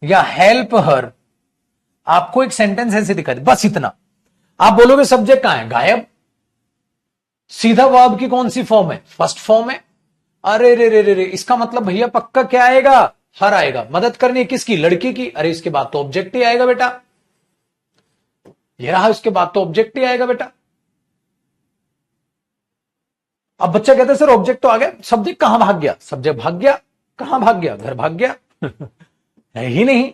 A: या हेल्प हर, आपको एक सेंटेंस ऐसे दिखा दे, बस इतना। आप बोलोगे सब्जेक्ट कहां है? गायब। सीधा वर्ब की कौन सी फॉर्म है? फर्स्ट फॉर्म है। अरे रे रे रे रे, इसका मतलब भैया पक्का क्या आएगा? हर आएगा। मदद करनी किसकी? लड़की की। अरे इसके बाद तो ऑब्जेक्ट ही आएगा बेटा। ये रहा, इसके बाद तो ऑब्जेक्ट ही आएगा बेटा। अब बच्चा कहता है सर ऑब्जेक्ट तो आ गया, सब्जेक्ट कहां भाग गया? सब्जेक्ट भाग गया। कहां भाग गया? घर भाग गया। है ही नहीं।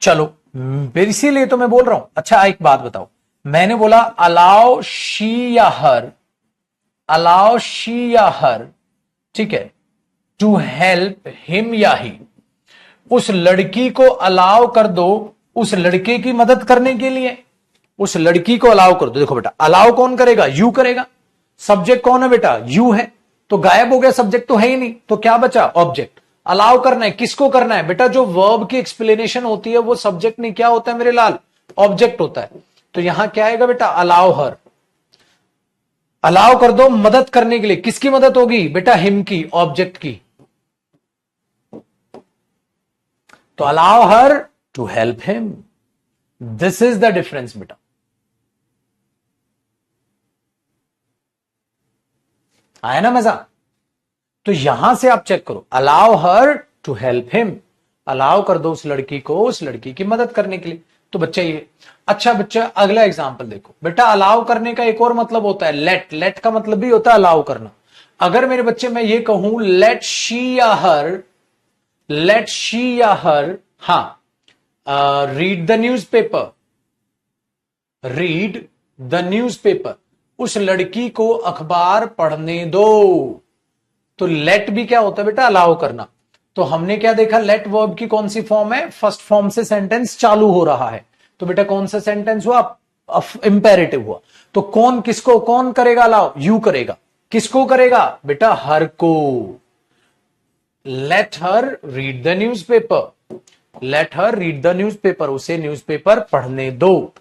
A: चलो इसीलिए तो मैं बोल रहा हूं। अच्छा एक बात बताओ, मैंने बोला अलाउ शी या हर, अलाउ शी या हर, ठीक है, टू हेल्प हिम या ही, उस लड़की को अलाउ कर दो उस लड़के की मदद करने के लिए, उस लड़की को अलाउ कर दो। देखो बेटा, अलाउ कौन करेगा? यू करेगा। सब्जेक्ट कौन है बेटा? यू है, तो गायब हो गया, सब्जेक्ट तो है ही नहीं, तो क्या बचा? ऑब्जेक्ट। अलाउ करना है, किसको करना है बेटा? जो वर्ब की एक्सप्लेनेशन होती है वो सब्जेक्ट नहीं क्या होता है मेरे लाल? ऑब्जेक्ट होता है। तो यहां क्या आएगा बेटा? अलाउ हर, अलाउ कर दो मदद करने के लिए। किसकी मदद होगी बेटा? हिम की, ऑब्जेक्ट की। तो allow her to help him, this is the difference बेटा। आया ना मजा? तो यहां से आप चेक करो, allow her to help him, allow कर दो उस लड़की को उस लड़की की मदद करने के लिए। तो बच्चा ये, अच्छा बच्चा अगला एग्जांपल देखो बेटा, अलाउ करने का एक और मतलब होता है लेट, लेट का मतलब भी होता है अलाउ करना। अगर मेरे बच्चे मैं ये कहूं लेट शी या हर, लेट शी या हर, हां, read the news paper, read the news paper, उस लड़की को अखबार पढ़ने दो। तो लेट भी क्या होता है बेटा? अलाउ करना। तो हमने क्या देखा? लेट वर्ब की कौन सी फॉर्म है? फर्स्ट फॉर्म से सेंटेंस चालू हो रहा है। तो बेटा कौन सा सेंटेंस हुआ? इंपेरेटिव हुआ। तो कौन किसको कौन करेगा अलाउ? यू करेगा। किसको करेगा बेटा? हर को। Let her read the news paper, let her read the news paper, उसे न्यूज़पेपर पढ़ने दो।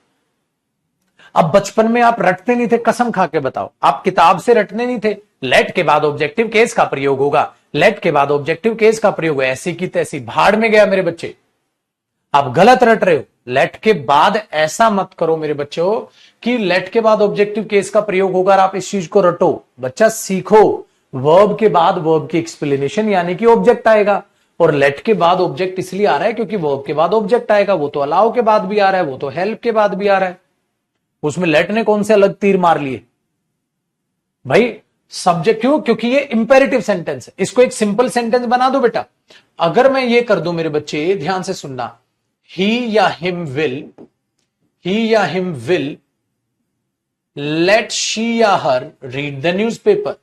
A: अब बचपन में आप रटते नहीं थे? कसम खा के बताओ, आप किताब से रटने नहीं थे? लेट के बाद ऑब्जेक्टिव केस का प्रयोग होगा, लेट के बाद ऑब्जेक्टिव केस का प्रयोग, ऐसी की तैसी, भाड़ में गया मेरे बच्चे। आप गलत रट रहे हो। लेट के बाद ऐसा मत करो मेरे बच्चों कि लेट के बाद ऑब्जेक्टिव केस का प्रयोग होगा और आप इस चीज को रटो। बच्चा सीखो, वर्ब के बाद वर्ब की एक्सप्लेनेशन यानी कि ऑब्जेक्ट आएगा, और लेट के बाद ऑब्जेक्ट इसलिए आ रहा है क्योंकि वर्ब के बाद ऑब्जेक्ट आएगा। वो तो अलाउ के बाद भी आ रहा है, वो तो हेल्प के बाद भी आ रहा है। उसमें लेट ने कौन से अलग तीर मार लिए भाई? सब्जेक्ट क्यों? क्योंकि ये इंपेरेटिव सेंटेंस है। इसको एक सिंपल सेंटेंस बना दो बेटा। अगर मैं ये कर दूं मेरे बच्चे, ध्यान से सुनना, ही या हिम विल, ही या हिम विल लेट शी या हर रीड द न्यूज़पेपर,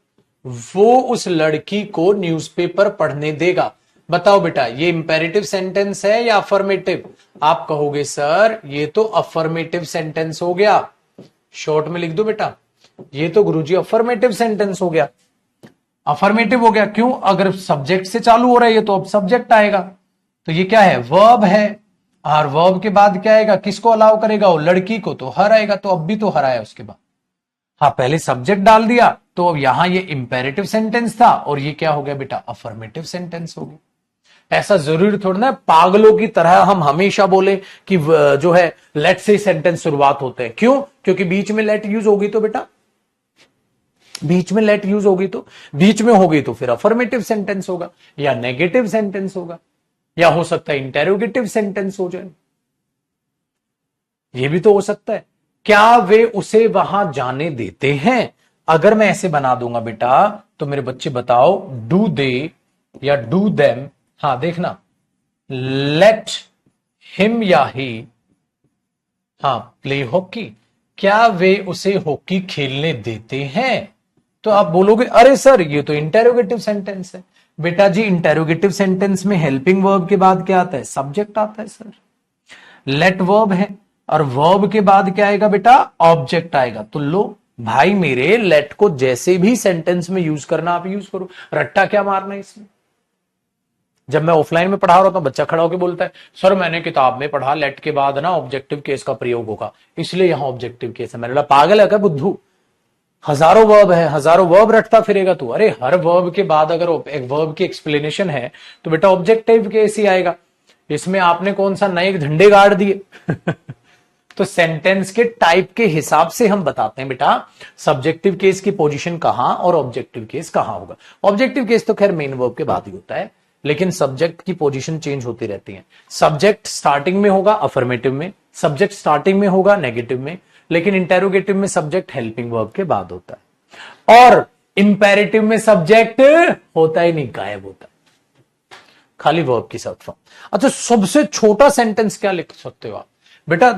A: वो उस लड़की को न्यूज़पेपर पढ़ने देगा। बताओ बेटा, ये इंपेरेटिव सेंटेंस है या अफर्मेटिव? आप कहोगे सर ये तो अफर्मेटिव सेंटेंस हो गया। शॉर्ट में लिख दो बेटा, ये तो गुरुजी अफर्मेटिव सेंटेंस हो गया। अफर्मेटिव हो गया क्यों? अगर सब्जेक्ट से चालू हो रहा है ये तो अब सब्जेक्ट आएगा। तो ये क्या है? वर्ब है, और वर्ब के बाद क्या आएगा? किसको अलाउ करेगा? वो लड़की को, तो हर आएगा। तो अब भी तो हर आया उसके बाद। हाँ, पहले सब्जेक्ट डाल दिया तो अब यहां ये इंपेरेटिव सेंटेंस था और ये क्या हो गया बेटा? अफर्मेटिव सेंटेंस हो गया। ऐसा जरूरी थोड़ा ना पागलों की तरह हम हमेशा बोले कि जो है लेट से सेंटेंस शुरुआत होते हैं। क्यों? क्योंकि बीच में लेट यूज होगी तो बेटा, बीच में लेट यूज होगी तो, बीच में होगी तो फिर अफर्मेटिव सेंटेंस होगा या नेगेटिव सेंटेंस होगा, या हो सकता है इंटेरोगेटिव सेंटेंस हो जाए। ये भी तो हो सकता है। क्या वे उसे वहां जाने देते हैं? अगर मैं ऐसे बना दूंगा बेटा तो मेरे बच्चे बताओ, डू दे या डू देम, हाँ देखना, लेट हिम या ही, हाँ, प्ले हॉकी, क्या वे उसे हॉकी खेलने देते हैं? तो आप बोलोगे अरे सर ये तो इंटेरोगेटिव सेंटेंस है। बेटा जी, इंटेरोगेटिव सेंटेंस में हेल्पिंग वर्ब के बाद क्या आता है? सब्जेक्ट आता है सर। लेट वर्ब है और वर्ब के बाद क्या आएगा बेटा? ऑब्जेक्ट आएगा। तो लो भाई मेरे, लेट को जैसे भी सेंटेंस में यूज करना आप यूज करो, रट्टा क्या मारना है इसमें। जब मैं ऑफलाइन में पढ़ा रहा था, बच्चा खड़ा होकर बोलता है सर मैंने किताब में पढ़ा लेट के बाद ना ऑब्जेक्टिव केस का प्रयोग होगा, इसलिए यहां ऑब्जेक्टिव केस है। मैंने बोला पागल है क्या बुद्धू? हजारों वर्ब है, हजारों वर्ब रटता फिरेगा तू। अरे हर वर्ब के बाद अगर एक वर्ब की एक्सप्लेनेशन है तो बेटा ऑब्जेक्टिव केस ही आएगा। इसमें आपने कौन सा नए झंडे गाड़ दिए? तो सेंटेंस के टाइप के हिसाब से हम बताते हैं बेटा सब्जेक्टिव केस की पोजीशन कहां और ऑब्जेक्टिव केस कहां होगा। ऑब्जेक्टिव केस तो खैर मेन वर्ब के बाद ही होता है, लेकिन सब्जेक्ट की पोजीशन चेंज होती रहती है। सब्जेक्ट स्टार्टिंग में होगा अफर्मेटिव में, सब्जेक्ट स्टार्टिंग में होगा नेगेटिव में, लेकिन इंटेरोगेटिव में सब्जेक्ट हेल्पिंग वर्ब के बाद होता है, और इंपेरेटिव में सब्जेक्ट होता ही नहीं, गायब होता है। खाली वर्ब की शॉर्ट फॉर्म। अच्छा, सबसे छोटा सेंटेंस क्या लिख सकते हो आप बेटा?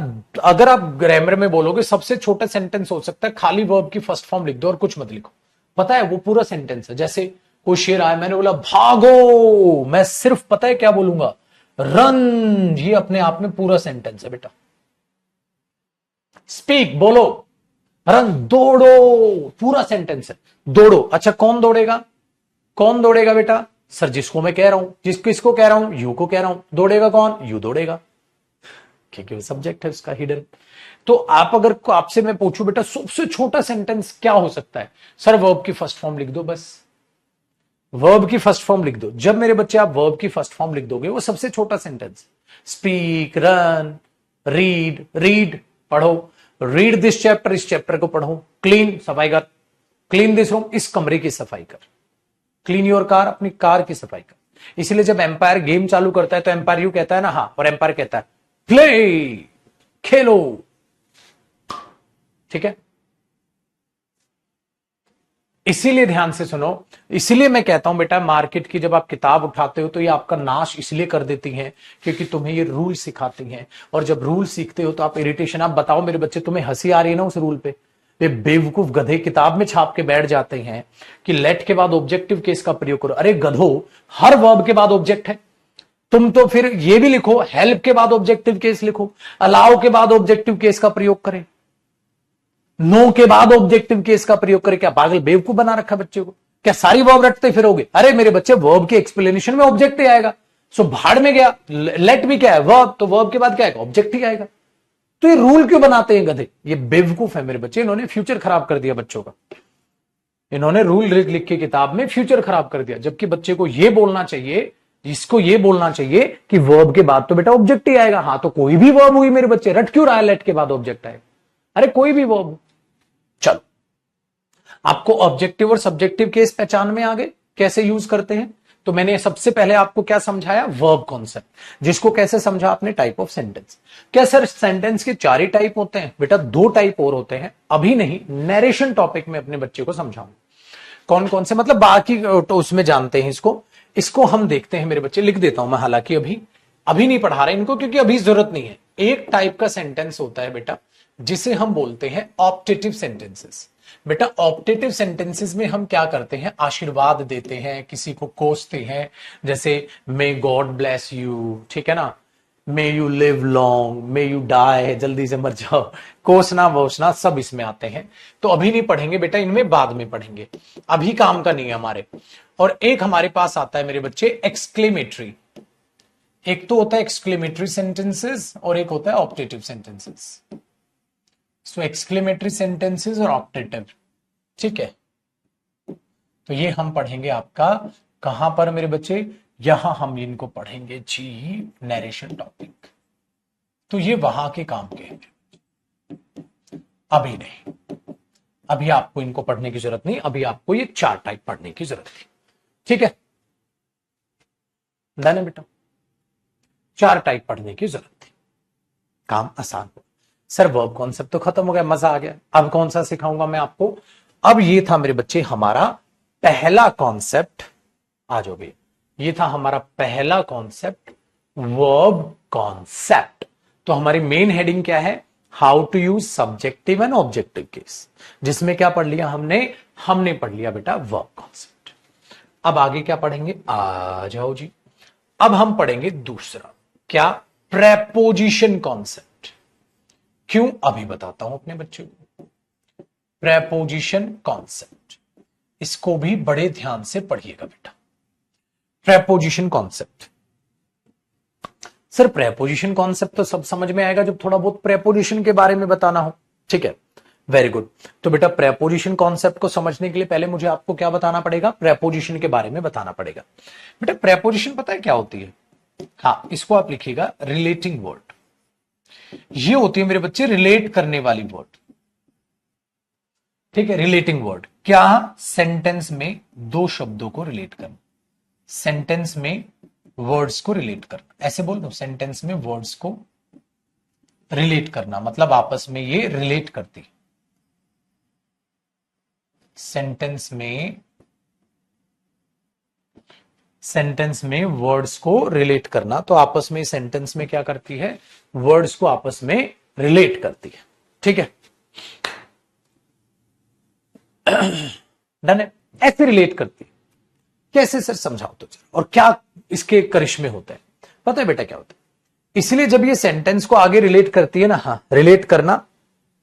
A: अगर आप ग्रामर में बोलोगे सबसे छोटा सेंटेंस हो सकता है खाली वर्ब की फर्स्ट फॉर्म लिख दो और कुछ मत लिखो। पता है वो पूरा सेंटेंस है। जैसे कोई शेर आया, मैंने बोला भागो, मैं सिर्फ पता है क्या बोलूंगा, रन। ये अपने आप में पूरा सेंटेंस है बेटा। स्पीक, बोलो, रन, दौड़ो, पूरा सेंटेंस है। दौड़ो, अच्छा कौन दौड़ेगा? कौन दौड़ेगा बेटा? सर जिसको मैं कह रहा हूं, किसको कह रहा हूं? यू को कह रहा हूं। दौड़ेगा कौन? यू दौड़ेगा, क्योंकि वो सब्जेक्ट है उसका हिडन। तो आप अगर आपसे मैं पूछूं बेटा सबसे छोटा सेंटेंस क्या हो सकता है? सर वर्ब की फर्स्ट फॉर्म लिख दो, बस वर्ब की फर्स्ट फॉर्म लिख दो। जब मेरे बच्चे आप वर्ब की फर्स्ट फॉर्म लिख दोगे वो सबसे छोटा sentence. Speak, run, read, read पढ़ो, रीड दिस चैप्टर, इस चैप्टर को पढ़ो, क्लीन सफाई कर, क्लीन दिस रूम, इस कमरे की सफाई कर, क्लीन योर कार, अपनी कार की सफाई कर। इसलिए जब एम्पायर गेम चालू करता है तो एम्पायर यू कहता है ना, हाँ, और एम्पायर कहता है प्ले, खेलो, ठीक है। इसीलिए ध्यान से सुनो, इसीलिए मैं कहता हूं बेटा मार्केट की जब आप किताब उठाते हो तो ये आपका नाश इसलिए कर देती हैं क्योंकि तुम्हें ये रूल सिखाती हैं। और जब रूल सीखते हो तो आप इरिटेशन, आप बताओ मेरे बच्चे तुम्हें हंसी आ रही है ना उस रूल पे? ये बेवकूफ गधे किताब में छाप के बैठ जाते हैं कि लेट के बाद ऑब्जेक्टिव केस का प्रयोग करो। अरे गधो, हर वर्ब के बाद ऑब्जेक्ट है। तुम तो फिर ये भी लिखो, हेल्प के बाद ऑब्जेक्टिव केस लिखो, अलाउ के बाद ऑब्जेक्टिव केस का प्रयोग करें, नो के बाद ऑब्जेक्टिव केस का प्रयोग करें। क्या पागल बेवकूफ बना रखा बच्चे को? क्या सारी वर्ब रटते फिरोगे? अरे मेरे बच्चे वर्ब के एक्सप्लेनेशन में ऑब्जेक्ट ही आएगा। सो भाड़ में गया, लेट भी क्या है? वर्ब, तो वर्ब के बाद क्या आएगा? ऑब्जेक्ट ही आएगा। तो ये रूल क्यों बनाते हैं गधे? ये बेवकूफ है मेरे बच्चे, इन्होंने फ्यूचर खराब कर दिया बच्चों का। इन्होंने रूल लिख के किताब में फ्यूचर खराब कर दिया, जबकि बच्चे को ये बोलना चाहिए, इसको ये बोलना चाहिए कि वर्ब के बाद तो बेटा ऑब्जेक्ट ही आएगा। हाँ, तो कोई भी वर्ब हुई मेरे बच्चे, रट क्यों रहा है लेट के बाद ऑब्जेक्ट आएगा? अरे कोई भी वर्ब। चलो, आपको ऑब्जेक्टिव और सब्जेक्टिव केस पहचान में आ गए कैसे यूज करते हैं। तो मैंने सबसे पहले आपको क्या समझाया? वर्ब कॉन्सेप्ट, जिसको कैसे समझा आपने? Type of sentence. क्या सर सेंटेंस के 4 ही टाइप होते हैं? बेटा 2 टाइप और होते हैं, अभी नहीं, नरेशन टॉपिक में अपने बच्चे को समझाऊंगा कौन कौन से, मतलब बाकी तो उसमें जानते हैं इसको। इसको हम देखते हैं मेरे बच्चे, लिख देता हूं मैं, हालांकि अभी नहीं पढ़ा रहे इनको क्योंकि अभी जरूरत नहीं है। एक टाइप का सेंटेंस होता है बेटा जिसे हम बोलते हैं ऑप्टेटिव सेंटेंसेस। बेटा ऑप्टेटिव सेंटेंसेस में हम क्या करते हैं? आशीर्वाद देते हैं, किसी को कोसते हैं, जैसे मे गॉड ब्लेस यू, ठीक है ना, may you live long, may you die, जल्दी से मर जाओ, कोसना वोसना सब इसमें आते हैं। तो अभी नहीं पढ़ेंगे बेटा, इनमें बाद में पढ़ेंगे, अभी काम का नहीं है हमारे। और एक हमारे पास आता है मेरे बच्चे एक्सक्लेमेटरी। एक तो होता है एक्सक्लेमेटरी सेंटेंसेस और एक होता है ऑप्टेटिव सेंटेंसेस। सो एक्सक्लेमेटरी सेंटेंसेस और ऑप्टेटिव, ठीक है। तो ये हम पढ़ेंगे आपका कहां पर मेरे बच्चे? यहां हम इनको पढ़ेंगे जी, नरेशन टॉपिक। तो ये वहां के काम के हैं, अभी नहीं, अभी आपको इनको पढ़ने की जरूरत नहीं, अभी आपको ये 4 टाइप पढ़ने की जरूरत है, ठीक है। डन है बेटा, 4 टाइप पढ़ने की जरूरत थी, काम आसान हो। सर वर्ब कॉन्सेप्ट तो खत्म हो गया, मजा आ गया, अब कौन सा सिखाऊंगा मैं आपको? अब ये था मेरे बच्चे हमारा पहला कॉन्सेप्ट, आ जाओ भैया, ये था हमारा पहला कॉन्सेप्ट, वर्ब कॉन्सेप्ट। तो हमारी मेन हेडिंग क्या है? How to use subjective and objective case, जिसमें क्या पढ़ लिया हमने पढ़ लिया बेटा वर्ब कॉन्सेप्ट। अब आगे क्या पढ़ेंगे? आ जाओ जी, अब हम पढ़ेंगे दूसरा, क्या? Preposition concept. क्यों? अभी बताता हूं अपने बच्चों को। प्रेपोजिशन कॉन्सेप्ट, इसको भी बड़े ध्यान से पढ़िएगा बेटा। Preposition concept, sir preposition concept तो सब समझ में आएगा जब थोड़ा बहुत प्रेपोजिशन के बारे में बताना हो, ठीक है, वेरी गुड। तो बेटा प्रेपोजिशन कॉन्सेप्ट को समझने के लिए पहले मुझे आपको क्या बताना पड़ेगा? प्रेपोजिशन के बारे में बताना पड़ेगा। बेटा प्रेपोजिशन पता है क्या होती है? हाँ, इसको आप लिखिएगा रिलेटिंग वर्ड। ये होती है मेरे बच्चे रिलेट करने वाली वर्ड, ठीक है। रिलेटिंग वर्ड क्या? सेंटेंस में 2 शब्दों को रिलेट करना, सेंटेंस में वर्ड्स को रिलेट करना, ऐसे बोल दो, सेंटेंस में वर्ड्स को रिलेट करना, मतलब आपस में ये रिलेट करती, सेंटेंस में सेंटेंस में वर्ड्स को रिलेट करना। तो आपस में सेंटेंस में क्या करती है, वर्ड्स को आपस में रिलेट करती है। ठीक है, डन है। ऐसे रिलेट करती है, कैसे सर समझाओ तो सर, और क्या इसके करिश्मे होते हैं। पता है बेटा क्या होता है, इसलिए जब ये सेंटेंस को आगे रिलेट करती है ना, हाँ रिलेट करना,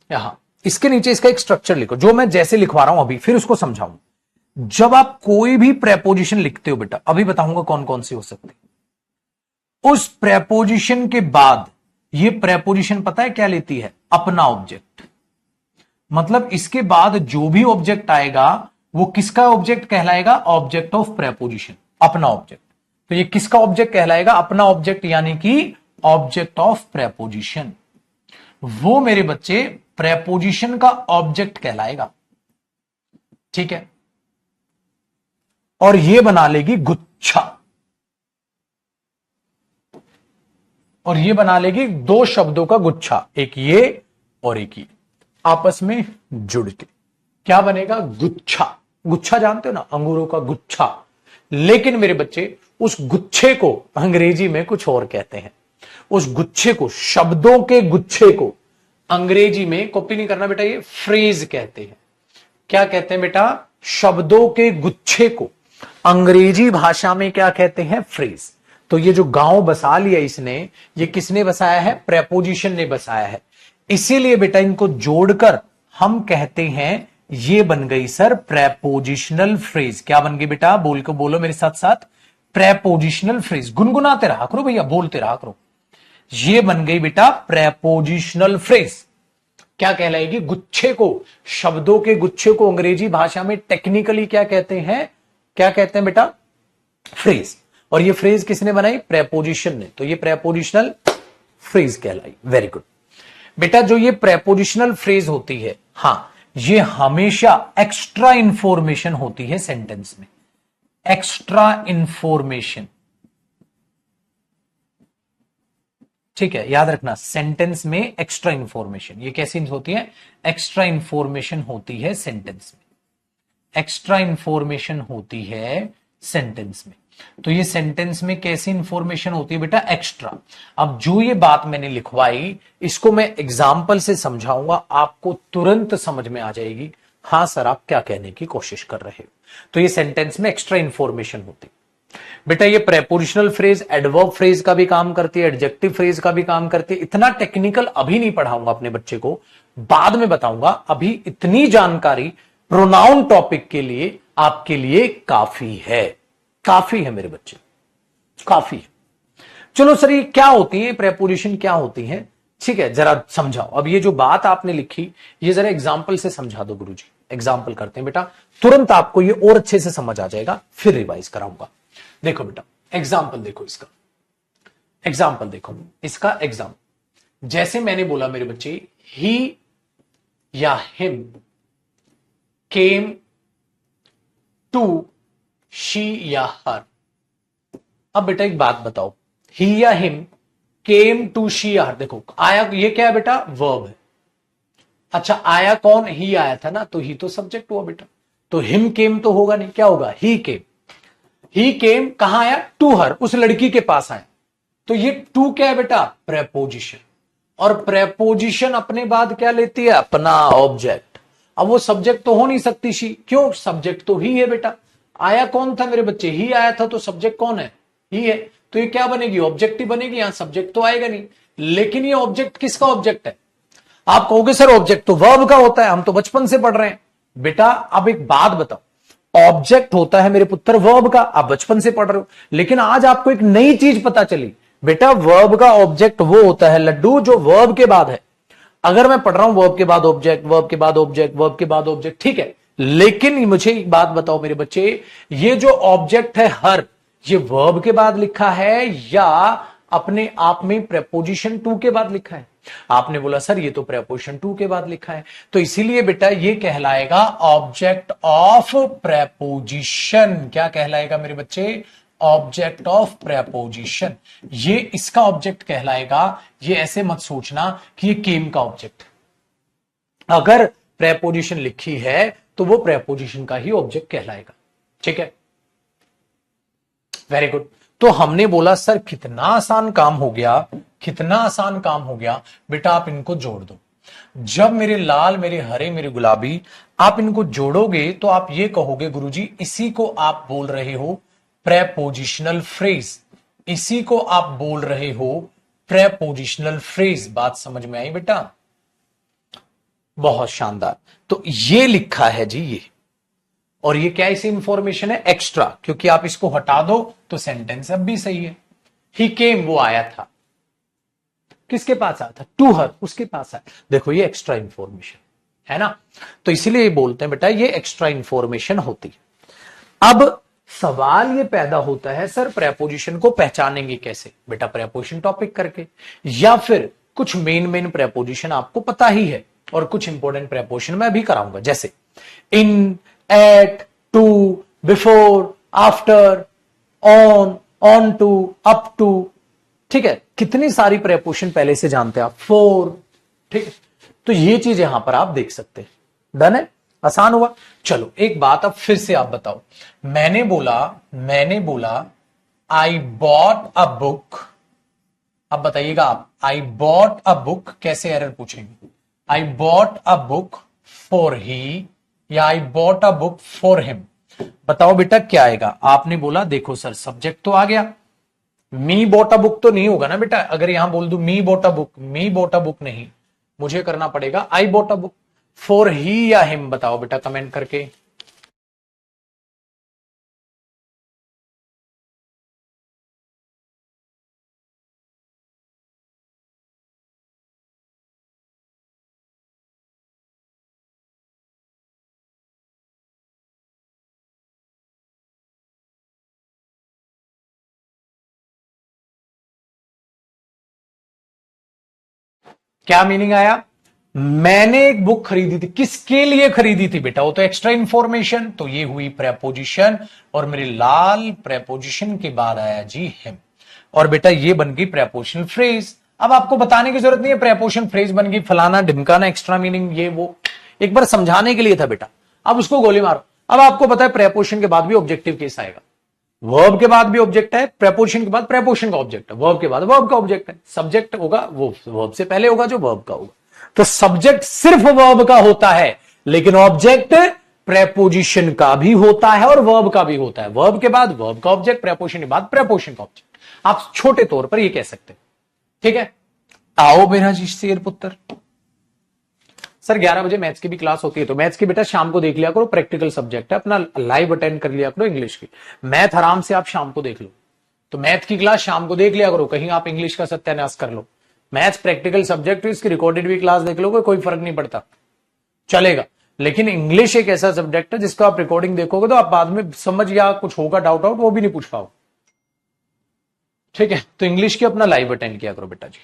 A: यहां इसके नीचे इसका एक स्ट्रक्चर लिखो, जो मैं जैसे लिखवा रहा हूं अभी, फिर उसको समझाऊं। जब आप कोई भी प्रेपोजिशन लिखते हो बेटा, अभी बताऊंगा कौन कौन सी हो सकती है, उस प्रेपोजिशन के बाद ये प्रेपोजिशन पता है क्या लेती है, अपना ऑब्जेक्ट। मतलब इसके बाद जो भी ऑब्जेक्ट आएगा वो किसका ऑब्जेक्ट कहलाएगा, ऑब्जेक्ट ऑफ प्रेपोजिशन, अपना ऑब्जेक्ट। तो ये किसका ऑब्जेक्ट कहलाएगा, अपना ऑब्जेक्ट, यानी कि ऑब्जेक्ट ऑफ प्रेपोजिशन। वो मेरे बच्चे प्रेपोजिशन का ऑब्जेक्ट कहलाएगा। ठीक है, और ये बना लेगी गुच्छा, और ये बना लेगी दो शब्दों का गुच्छा, एक ये और एक ये, आपस में जुड़ के क्या बनेगा, गुच्छा। गुच्छा जानते हो ना, अंगूरों का गुच्छा। लेकिन मेरे बच्चे उस गुच्छे को अंग्रेजी में कुछ और कहते हैं। उस गुच्छे को, शब्दों के गुच्छे को अंग्रेजी में, कॉपी नहीं करना बेटा, ये फ्रेज कहते हैं। क्या कहते हैं बेटा, शब्दों के गुच्छे को अंग्रेजी भाषा में क्या कहते हैं, फ्रेज। तो ये जो गांव बसा लिया इसने, ये किसने बसाया है, प्रेपोजिशन ने बसाया है। इसीलिए बेटा इनको जोड़कर हम कहते हैं, ये बन गई सर प्रेपोजिशनल फ्रेज। क्या बन गई बेटा, बोल के बोलो मेरे साथ साथ, प्रेपोजिशनल फ्रेज। गुनगुनाते रहा करो भैया, बोलते रहा करो। ये बन गई बेटा प्रेपोजिशनल फ्रेज। क्या कहलाएगी, गुच्छे को, शब्दों के गुच्छे को अंग्रेजी भाषा में टेक्निकली क्या कहते हैं, क्या कहते हैं बेटा, फ्रेज। और ये फ्रेज किसने बनाई, प्रेपोजिशन ने। तो ये प्रेपोजिशनल फ्रेज कहलाई। वेरी गुड बेटा। जो ये प्रेपोजिशनल फ्रेज होती है, हां, ये हमेशा एक्स्ट्रा इंफॉर्मेशन होती है सेंटेंस में, एक्स्ट्रा इंफॉर्मेशन। ठीक है, याद रखना, सेंटेंस में एक्स्ट्रा इंफॉर्मेशन, ये कैसी होती है, एक्स्ट्रा इंफॉर्मेशन होती है सेंटेंस में, एक्स्ट्रा इंफॉर्मेशन होती है सेंटेंस में। तो ये सेंटेंस में कैसी इंफॉर्मेशन होती है बेटा, एक्स्ट्रा। अब जो ये बात मैंने लिखवाई, इसको मैं एग्जाम्पल से समझाऊंगा, आपको तुरंत समझ में आ जाएगी, हां सर आप क्या कहने की कोशिश कर रहे हो। तो ये सेंटेंस में एक्स्ट्रा इंफॉर्मेशन होती बेटा। ये प्रेपोजिशनल फ्रेज एडवर्ब फ्रेज का भी काम करती है, एडजेक्टिव फ्रेज का भी काम करती है। इतना टेक्निकल अभी नहीं पढ़ाऊंगा अपने बच्चे को, बाद में बताऊंगा। अभी इतनी जानकारी प्रोनाउन टॉपिक के लिए आपके लिए काफी है, काफी है मेरे बच्चे, काफी है। चलो सर ये क्या होती है, प्रेपोजिशन क्या होती है, ठीक है, जरा समझाओ। अब ये जो बात आपने लिखी, ये जरा एग्जाम्पल से समझा दो गुरुजी। एग्जाम्पल करते हैं बेटा, तुरंत आपको ये और अच्छे से समझ आ जाएगा, फिर रिवाइज कराऊंगा। देखो बेटा, एग्जाम्पल देखो इसका, एग्जाम्पल देखो इसका एग्जाम्पल। जैसे मैंने बोला मेरे बच्चे, ही या हिम केम टू शी या हर। अब बेटा एक बात बताओ, ही या हिम केम टू शी या हर, देखो आया, ये क्या है बेटा, वर्ब है। अच्छा आया कौन, ही आया था ना, तो ही तो सब्जेक्ट हुआ बेटा। तो हिम केम तो होगा नहीं, क्या होगा, ही केम। ही केम कहां आया, टू हर, उस लड़की के पास आया। तो ये टू क्या है बेटा, प्रेपोजिशन। और प्रेपोजिशन अपने बाद क्या लेती है, अपना ऑब्जेक्ट। अब वो सब्जेक्ट तो हो नहीं सकती शी, क्यों, सब्जेक्ट तो ही है बेटा। आया कौन था मेरे बच्चे, ही आया था, तो सब्जेक्ट कौन है, ही है। तो ये क्या बनेगी, ऑब्जेक्ट ही बनेगी, यहां सब्जेक्ट तो आएगा नहीं। लेकिन ये ऑब्जेक्ट किसका ऑब्जेक्ट है, आप कहोगे सर ऑब्जेक्ट तो वर्ब का होता है, हम तो बचपन से पढ़ रहे हैं। बेटा अब एक बात बताओ, ऑब्जेक्ट होता है मेरे पुत्र वर्ब का, आप बचपन से पढ़ रहे हो। लेकिन आज आपको एक नई चीज पता चली, बेटा वर्ब का ऑब्जेक्ट वो होता है लड्डू जो वर्ब के बाद है। अगर मैं पढ़ रहा हूं वर्ब के बाद ऑब्जेक्ट, वर्ब के बाद ऑब्जेक्ट, वर्ब के बाद ऑब्जेक्ट, ठीक है, लेकिन मुझे एक बात बताओ मेरे बच्चे, ये जो ऑब्जेक्ट है हर, ये वर्ब के बाद लिखा है या अपने आप में प्रेपोजिशन टू के बाद लिखा है। आपने बोला सर ये तो प्रेपोजिशन टू के बाद लिखा है, तो इसीलिए बेटा ये कहलाएगा ऑब्जेक्ट ऑफ प्रेपोजिशन। क्या कहलाएगा मेरे बच्चे, ऑब्जेक्ट ऑफ प्रेपोजिशन। ये इसका ऑब्जेक्ट कहलाएगा। ये ऐसे मत सोचना कि ये केम का ऑब्जेक्ट, अगर प्रेपोजिशन लिखी है तो वो प्रेपोजिशन का ही ऑब्जेक्ट कहलाएगा। ठीक है, वेरी गुड। तो हमने बोला सर कितना आसान काम हो गया, कितना आसान काम हो गया। बेटा आप इनको जोड़ दो। जब मेरे लाल, मेरे हरे, मेरे गुलाबी, आप इनको जोड़ोगे तो आप ये कहोगे गुरुजी इसी को आप बोल रहे हो प्रेपोजिशनल फ्रेज, इसी को आप बोल रहे हो प्रेपोजिशनल फ्रेज। बात समझ में आई बेटा? बहुत शानदार। तो ये लिखा है जी ये, और ये क्या ऐसी इंफॉर्मेशन है? एक्स्ट्रा, क्योंकि आप इसको हटा दो तो सेंटेंस अब भी सही है। ही केम, वो आया था। किसके पास आया था? टू हर, उसके पास आया। देखो ये एक्स्ट्रा इंफॉर्मेशन है ना, तो इसीलिए बोलते हैं बेटा ये एक्स्ट्रा इंफॉर्मेशन होती है। अब सवाल ये पैदा होता है सर प्रेपोजिशन को पहचानेंगे कैसे? बेटा प्रेपोजिशन टॉपिक करके, या फिर कुछ मेन प्रेपोजिशन आपको पता ही है और कुछ इंपॉर्टेंट प्रेपोजिशन मैं भी कराऊंगा, जैसे in, at, to, before, after, on to, up to. ठीक है, कितनी सारी प्रेपोजिशन पहले से जानते हैं आप, फॉर। ठीक है, तो ये चीज यहां पर आप देख सकते हैं। डन है, आसान हुआ। चलो एक बात अब फिर से आप बताओ, मैंने बोला आई बॉट अ बुक। अब बताइएगा आप, आई बॉट अ बुक कैसे एरर पूछेंगे? I bought a book for he या I bought a book for him? बताओ बेटा क्या आएगा? आपने बोला देखो सर सब्जेक्ट तो आ गया, मी बॉट अ बुक तो नहीं होगा ना बेटा। अगर यहां बोल दू me bought a book, me bought a book नहीं, मुझे करना पड़ेगा I bought a book. For he या हिम बताओ बेटा कमेंट करके। क्या मीनिंग आया? मैंने एक बुक खरीदी थी, किसके लिए खरीदी थी बेटा? वो तो एक्स्ट्रा इंफॉर्मेशन, तो ये हुई प्रेपोजिशन, और मेरे लाल प्रेपोजिशन के बाद आया जी हिम, और बेटा ये बन गई प्रेपोजिशनल फ्रेज। अब आपको बताने की जरूरत नहीं है प्रेपोजिशन फ्रेज बन गई, फलाना ढिमकाना, एक्स्ट्रा मीनिंग ये वो, एक बार समझाने के लिए था बेटा। अब उसको गोली मारो। अब आपको पता है प्रेपोजिशन के बाद भी ऑब्जेक्टिव केस आएगा, वर्ब के बाद भी ऑब्जेक्ट है, प्रेपोजिशन के बाद प्रेपोजिशन का ऑब्जेक्ट है, वर्ब के बाद वर्ब का ऑब्जेक्ट है। सब्जेक्ट होगा वो वर्ब से पहले होगा जो वर्ब का होगा। तो सब्जेक्ट सिर्फ वर्ब का होता है, लेकिन ऑब्जेक्ट प्रेपोजिशन का भी होता है और वर्ब का भी होता है। वर्ब के बाद वर्ब का ऑब्जेक्ट, प्रेपोजिशन के बाद प्रेपोजिशन का ऑब्जेक्ट। आप छोटे तौर पर ये कह सकते हैं। ठीक है, आओ मेरा जी शेर पुत्र। सर 11 बजे मैथ्स की भी क्लास होती है, तो मैथ्स की बेटा शाम को देख लिया करो, प्रैक्टिकल सब्जेक्ट है अपना, लाइव अटेंड कर लिया करो इंग्लिश की। मैथ आराम से आप शाम को देख लो, तो मैथ की क्लास शाम को देख लिया करो, कहीं आप इंग्लिश का सत्यानाश कर लो। मैथ्स प्रैक्टिकल सब्जेक्ट है, इसकी रिकॉर्डेड भी क्लास देख लो, कोई फर्क नहीं पड़ता, चलेगा। लेकिन इंग्लिश एक ऐसा सब्जेक्ट है जिसको आप रिकॉर्डिंग देखोगे तो आप बाद में समझ या कुछ होगा डाउट आउट वो भी नहीं पूछ पाओ। ठीक है, तो इंग्लिश की अपना लाइव अटेंड किया करो बेटा जी।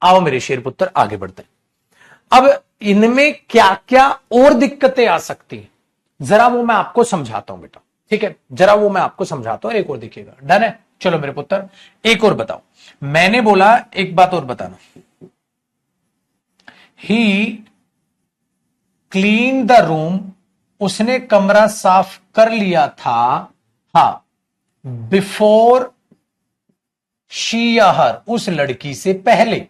A: आओ मेरे शेर पुत्र आगे बढ़ते हैं। अब इनमें क्या क्या और दिक्कतें आ सकती हैं, जरा वो मैं आपको समझाता हूं बेटा। ठीक है, जरा वो मैं आपको समझाता हूं, एक और देखिएगा। डन है, चलो मेरे पुत्र एक और बताओ। मैंने बोला एक बात और बताना, ही क्लीन द रूम, उसने कमरा साफ कर लिया था, हा बिफोर शी या हर, उस लड़की से पहले,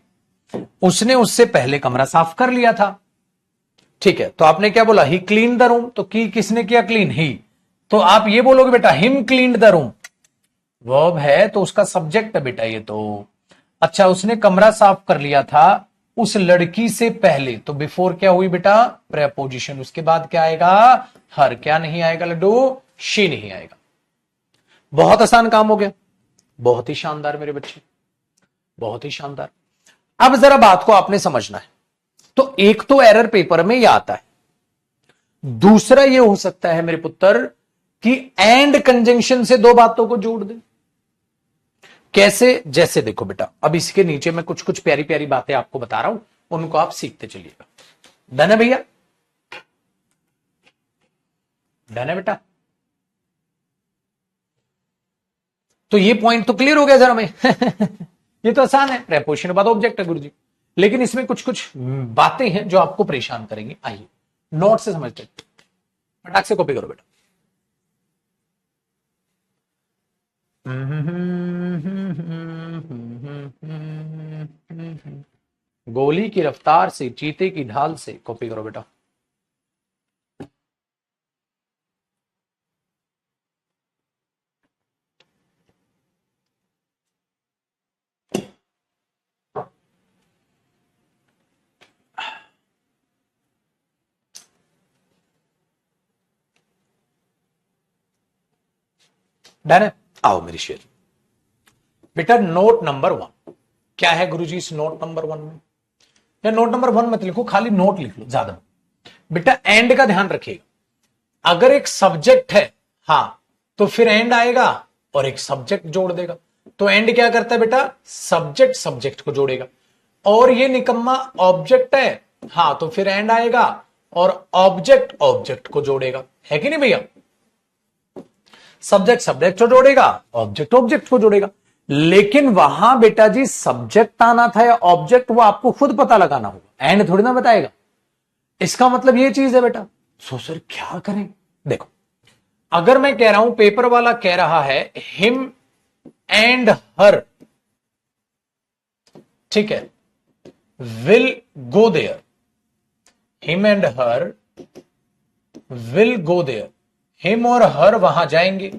A: उसने उससे पहले कमरा साफ कर लिया था। ठीक है, तो आपने क्या बोला? ही क्लीन द रूम, तो की किसने किया क्लीन? ही। तो आप ये बोलोगे बेटा him clean the room, verb है तो उसका सब्जेक्ट है बेटा ये तो। अच्छा, उसने कमरा साफ कर लिया था उस लड़की से पहले, तो बिफोर क्या हुई बेटा? प्रेपोजिशन। उसके बाद क्या आएगा? हर। क्या नहीं आएगा लड्डू? शी नहीं आएगा। बहुत आसान काम हो गया, बहुत ही शानदार मेरे बच्चे, बहुत ही शानदार। अब जरा बात को आपने समझना है। तो एक तो एरर पेपर में यह आता है, दूसरा यह हो सकता है मेरे पुत्र कि एंड कंजंक्शन से दो बातों को जोड़ दे। कैसे? जैसे देखो बेटा, अब इसके नीचे मैं कुछ कुछ प्यारी प्यारी बातें आपको बता रहा हूं, उनको आप सीखते चलिएगा। डन है भैया? डन है बेटा? तो ये पॉइंट तो क्लियर हो गया जरा में ये तो आसान है, प्रेपोजिशन के बाद ऑब्जेक्ट है गुरुजी, लेकिन इसमें कुछ कुछ बातें हैं जो आपको परेशान करेंगी। आइए नोट से समझते, फटाक से कॉपी करो बेटा। गोली की रफ्तार से, चीते की ढाल से। कॉपी करो बेटा। डन है। आओ मेरी शेर। बेटा नोट नंबर 1 क्या है गुरुजी इस नोट नंबर 1 में? या नोट नंबर 1 मत लिखो, खाली नोट लिख लो ज्यादा। बेटा एंड का ध्यान रखिएगा। अगर एक सब्जेक्ट है, हां, तो फिर एंड आएगा और एक सब्जेक्ट जोड़ देगा। तो एंड क्या करता है बेटा? सब्जेक्ट सब्जेक्ट को जोड़ेगा। और ये निकम्मा ऑब्जेक्ट है, हां, तो फिर एंड आएगा और ऑब्जेक्ट ऑब्जेक्ट को जोड़ेगा। है कि नहीं भैया? सब्जेक्ट सब्जेक्ट को जोड़ेगा, ऑब्जेक्ट ऑब्जेक्ट को जोड़ेगा। लेकिन वहां बेटा जी सब्जेक्ट आना था या ऑब्जेक्ट, वो आपको खुद पता लगाना होगा, एंड थोड़ी ना बताएगा। इसका मतलब ये चीज है बेटा। सो सर क्या करें? देखो, अगर मैं कह रहा हूं, पेपर वाला कह रहा है हिम एंड हर, ठीक है, will go there, him and her will go there, him और हर वहां जाएंगे।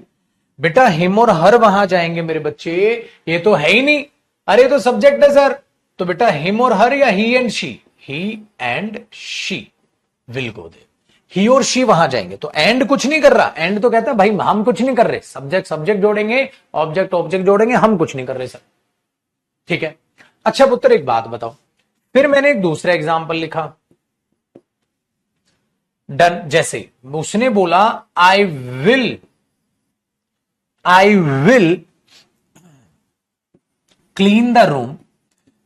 A: बेटा हिम और हर वहां जाएंगे मेरे बच्चे, ये तो है ही नहीं। अरे तो सब्जेक्ट है सर। तो बेटा हिम और हर या he and she? He and she will go there. He और शी वहां जाएंगे। तो एंड कुछ नहीं कर रहा। एंड तो कहता है भाई हम कुछ नहीं कर रहे, सब्जेक्ट सब्जेक्ट जोड़ेंगे, ऑब्जेक्ट ऑब्जेक्ट जोड़ेंगे, हम कुछ नहीं कर रहे सर। ठीक है। अच्छा पुत्र एक बात बताओ, फिर मैंने एक दूसरा एग्जाम्पल लिखा। डन। जैसे उसने बोला I will clean the room,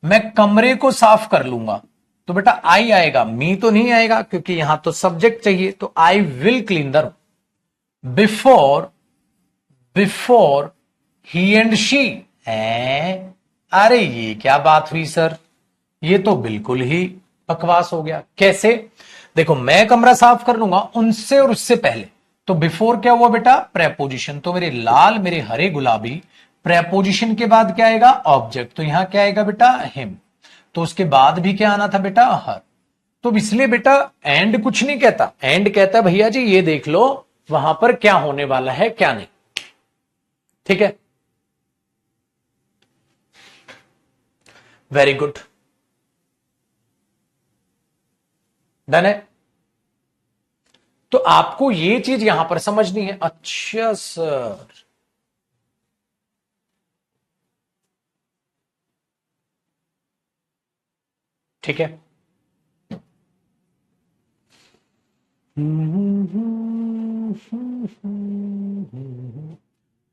A: मैं कमरे को साफ कर लूंगा। तो बेटा आई आएगा, मी तो नहीं आएगा क्योंकि यहां तो सब्जेक्ट चाहिए। तो I will clean the room before before he and she है। अरे ये क्या बात हुई सर? ये तो बिल्कुल ही बकवास हो गया। कैसे? देखो मैं कमरा साफ कर लूंगा उनसे और उससे पहले। तो बिफोर क्या हुआ बेटा? प्रेपोजिशन। तो मेरे लाल मेरे हरे गुलाबी, प्रेपोजिशन के बाद क्या आएगा? ऑब्जेक्ट। तो यहां क्या आएगा बेटा? हिम। तो उसके बाद भी क्या आना था बेटा? हर। तो इसलिए बेटा एंड कुछ नहीं कहता, एंड कहता है भैया जी ये देख लो वहां पर क्या होने वाला है क्या नहीं। ठीक है, वेरी गुड, डन है। तो आपको ये चीज यहां पर समझनी है। अच्छा सर, ठीक है।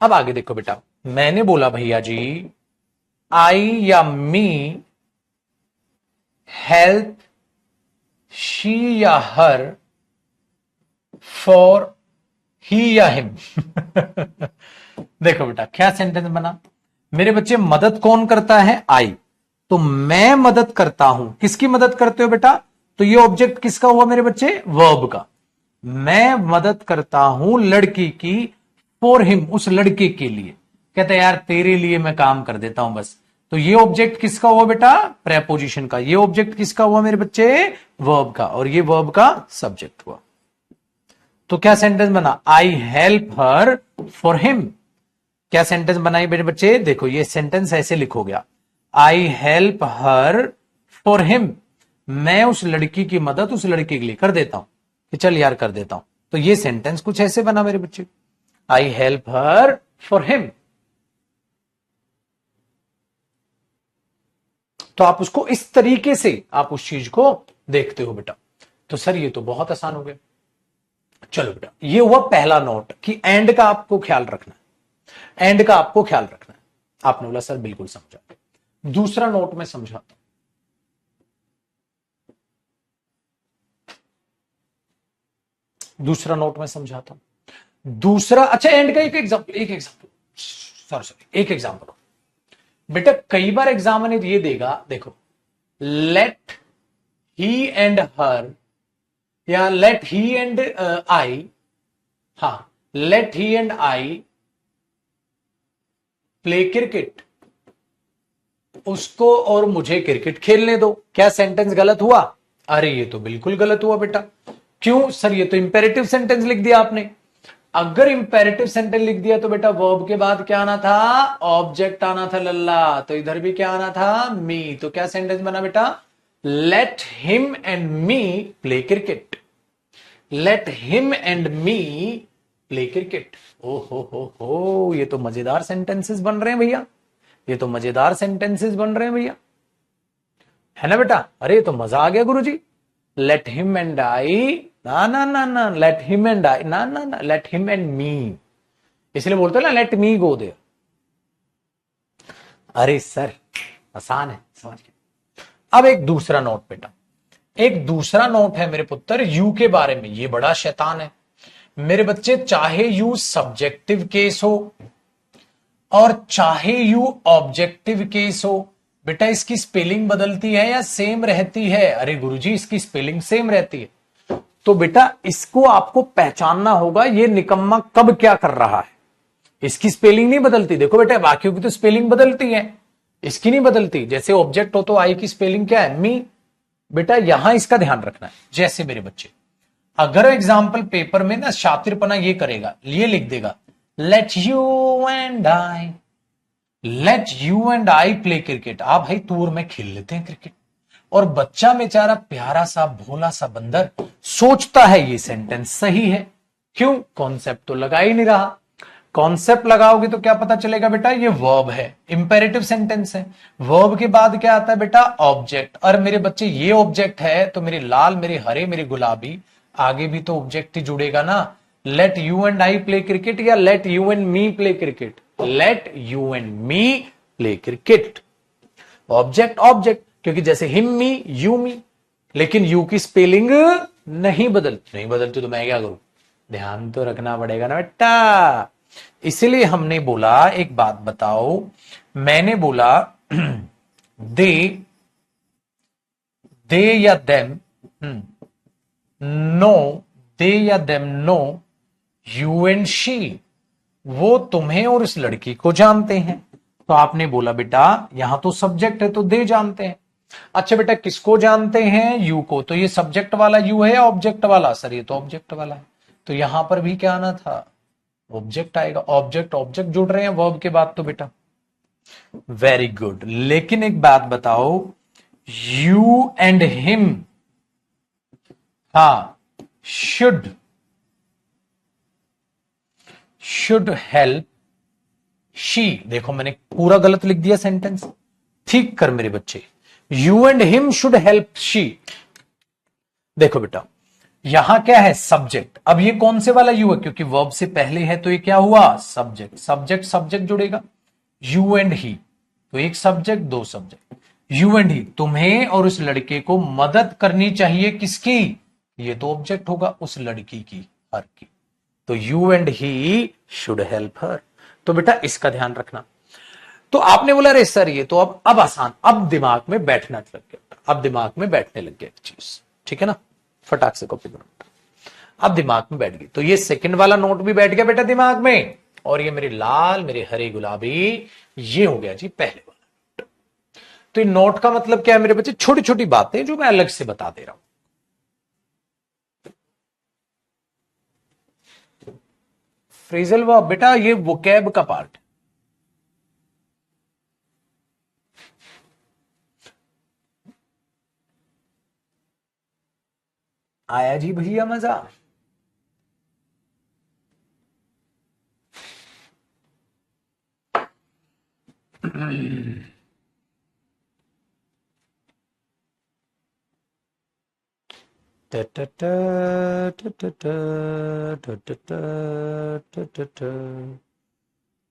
A: अब आगे देखो बेटा, मैंने बोला भैया जी आई या मी हेल्प शी या हर फॉर ही या हिम। देखो बेटा क्या सेंटेंस बना मेरे बच्चे। मदद कौन करता है? आई। तो मैं मदद करता हूं। किसकी मदद करते हो बेटा? तो ये ऑब्जेक्ट किसका हुआ मेरे बच्चे? वर्ब का। मैं मदद करता हूं लड़की की, फॉर हिम, उस लड़के के लिए। कहता है यार तेरे लिए मैं काम कर देता हूं बस। तो ये ऑब्जेक्ट किसका हुआ बेटा? प्रेपोजिशन का। ये ऑब्जेक्ट किसका हुआ मेरे बच्चे? वर्ब का। और ये वर्ब का सब्जेक्ट हुआ। तो क्या सेंटेंस बना? I help her for him. क्या सेंटेंस बनाई मेरे बच्चे? देखो ये सेंटेंस ऐसे लिखोगे, I help her for him. मैं उस लड़की की मदद उस लड़के के लिए कर देता हूं कि चल यार कर देता हूं। तो ये सेंटेंस कुछ ऐसे बना मेरे बच्चे, I help her for him. तो आप उसको इस तरीके से आप उस चीज को देखते हो बेटा। तो सर ये तो बहुत आसान हो गया। चलो बेटा ये हुआ पहला नोट कि एंड का आपको ख्याल रखना है, एंड का आपको ख्याल रखना है। आपने बोला सर बिल्कुल समझा। दूसरा नोट में समझाता हूं। दूसरा नोट में समझाता हूं। दूसरा, अच्छा एंड का एक एग्जांपल सॉरी एक एग्जांपल बेटा। कई बार एग्जाम ने ये देगा, देखो लेट ही एंड हर या लेट ही एंड आई, हाँ let he and I play cricket, उसको और मुझे क्रिकेट खेलने दो। क्या सेंटेंस गलत हुआ? अरे ये तो बिल्कुल गलत हुआ बेटा। क्यों सर? ये तो इंपेरेटिव सेंटेंस लिख दिया आपने। अगर इंपेरेटिव सेंटेंस लिख दिया तो बेटा वर्ब के बाद क्या आना था? ऑब्जेक्ट आना था लल्ला। तो इधर भी क्या आना था? मी। तो क्या सेंटेंस बना बेटा? Let him and me play cricket. Let him and me play cricket. ओ हो, ये तो मजेदार सेंटेंसेस बन रहे हैं भैया, ये तो मजेदार सेंटेंसेस बन रहे हैं भैया, है ना बेटा? अरे तो मजा आ गया गुरुजी। लेट हिम एंड आई, ना ना ना ना, लेट हिम एंड आई, ना ना ना, लेट हिम एंड मी। इसलिए बोलते ना लेट मी गो देयर। अरे सर आसान है, समझ गए। अब एक दूसरा नोट बेटा, एक दूसरा नोट है मेरे पुत्र यू के बारे में। ये बड़ा शैतान है मेरे बच्चे। चाहे यू सब्जेक्टिव केस हो और चाहे यू ऑब्जेक्टिव केस हो, बेटा इसकी स्पेलिंग बदलती है या सेम रहती है? अरे गुरुजी इसकी स्पेलिंग सेम रहती है। तो बेटा इसको आपको पहचानना होगा, ये निकम्मा कब क्या कर रहा है। इसकी स्पेलिंग नहीं बदलती। देखो बेटा वाक्यों की तो स्पेलिंग बदलती है, इसकी नहीं बदलती। जैसे ऑब्जेक्ट हो तो आई की स्पेलिंग क्या है? मी। बेटा यहां इसका ध्यान रखना है। जैसे मेरे बच्चे अगर एग्जाम्पल पेपर में ना शातिरपना ये करेगा, ये लिख देगा late you and I, late you and I play cricket. आप भाई तूर में खेल लेते हैं क्रिकेट। और बच्चा बेचारा प्यारा सा भोला सा बंदर सोचता है ये सेंटेंस सही है। क्यों? कॉन्सेप्ट तो लगा ही नहीं रहा। कॉन्सेप्ट लगाओगे तो क्या पता चलेगा बेटा? ये वर्ब है, इंपेरेटिव सेंटेंस है। वर्ब के बाद क्या आता है बेटा? ऑब्जेक्ट। और मेरे बच्चे ये ऑब्जेक्ट है तो मेरे लाल, मेरे हरे, मेरे गुलाबी, आगे भी तो ऑब्जेक्ट ही जुड़ेगा ना। Let you and I play cricket या let you and me play cricket? Let you and me play cricket. Object object, क्योंकि जैसे हिम मी, यू मी, लेकिन यू की स्पेलिंग नहीं बदलती तो मैं क्या करूं? ध्यान तो रखना पड़ेगा ना बेटा। इसीलिए हमने बोला, एक बात बताओ, मैंने बोला दे या देम, नो, दे या them no you and she, वो तुम्हें और इस लड़की को जानते हैं। तो आपने बोला बेटा यहां तो सब्जेक्ट है तो दे जानते हैं। अच्छा बेटा किसको जानते हैं? यू को। तो ये सब्जेक्ट वाला यू है या ऑब्जेक्ट वाला? सर ये तो ऑब्जेक्ट वाला है। तो यहां पर भी क्या आना था? ऑब्जेक्ट आएगा। ऑब्जेक्ट ऑब्जेक्ट जुड़ रहे हैं वर्ब के बाद तो बेटा। Very good. लेकिन एक बात बताओ, यू एंड हिम, हाँ, शुड हेल्प शी। देखो मैंने पूरा गलत लिख दिया सेंटेंस, ठीक कर मेरे बच्चे। You and him should help she. देखो बेटा यहां क्या है? सब्जेक्ट। अब ये कौन से वाला यू है? क्योंकि वर्ब से पहले है तो ये क्या हुआ? सब्जेक्ट। सब्जेक्ट सब्जेक्ट जुड़ेगा। यू एंड ही, तो एक सब्जेक्ट दो सब्जेक्ट। यू एंड ही, तुम्हें और उस लड़के को मदद करनी चाहिए। किसकी? ये तो ऑब्जेक्ट होगा, उस लड़की की, हर की। तो you and he should help her. तो बेटा इसका ध्यान रखना। तो आपने बोला अरे सर ये तो अब आसान, अब दिमाग में बैठना लग गया, अब दिमाग में बैठने लग गया चीज, ठीक है ना? फटाक से कॉपी करो, अब दिमाग में बैठ गई। तो ये सेकंड वाला नोट भी बैठ गया बेटा दिमाग में, और ये मेरे लाल, मेरे हरे, गुलाबी, ये हो गया जी पहले वाला नोट। तो इन नोट का मतलब क्या है मेरे बच्चे? छोटी छोटी बातें जो मैं अलग से बता दे रहा हूं। फ्रेजल वर्ब बेटा ये वोकैब का पार्ट। आया जी भैया मजा?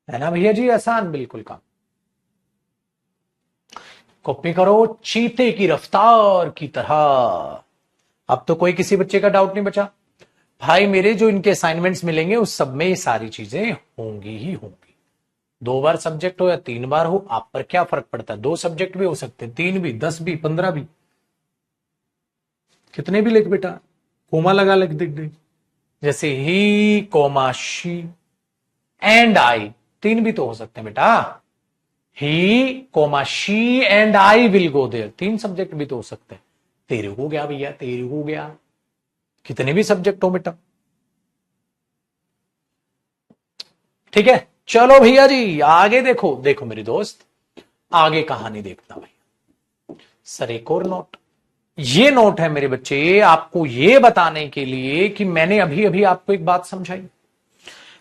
A: है ना भैया जी? आसान बिल्कुल काम। कॉपी करो चीते की रफ्तार की तरह। अब तो कोई किसी बच्चे का डाउट नहीं बचा। भाई मेरे जो इनके असाइनमेंट्स मिलेंगे उस सब में ये सारी चीजें होंगी ही होंगी। 2 बार सब्जेक्ट हो या 3 बार हो, आप पर क्या फर्क पड़ता है? 2 सब्जेक्ट भी हो सकते हैं, 3 भी, 10 भी, 15 भी, कितने भी लिख बेटा, कोमा लगा लिख दे। जैसे he, comma, she and I, 3 भी तो हो सकते हैं बेटा। He comma she and I will go there. 3 subject भी तो हो सकते हैं। तेरे को गया भैया, तेरे को गया, कितने भी सब्जेक्ट हो बेटा। ठीक है, चलो भैया जी आगे देखो। देखो मेरे दोस्त, आगे कहानी देखना भैया। सर एक और नोट, ये नोट है मेरे बच्चे आपको ये बताने के लिए कि मैंने अभी अभी आपको एक बात समझाई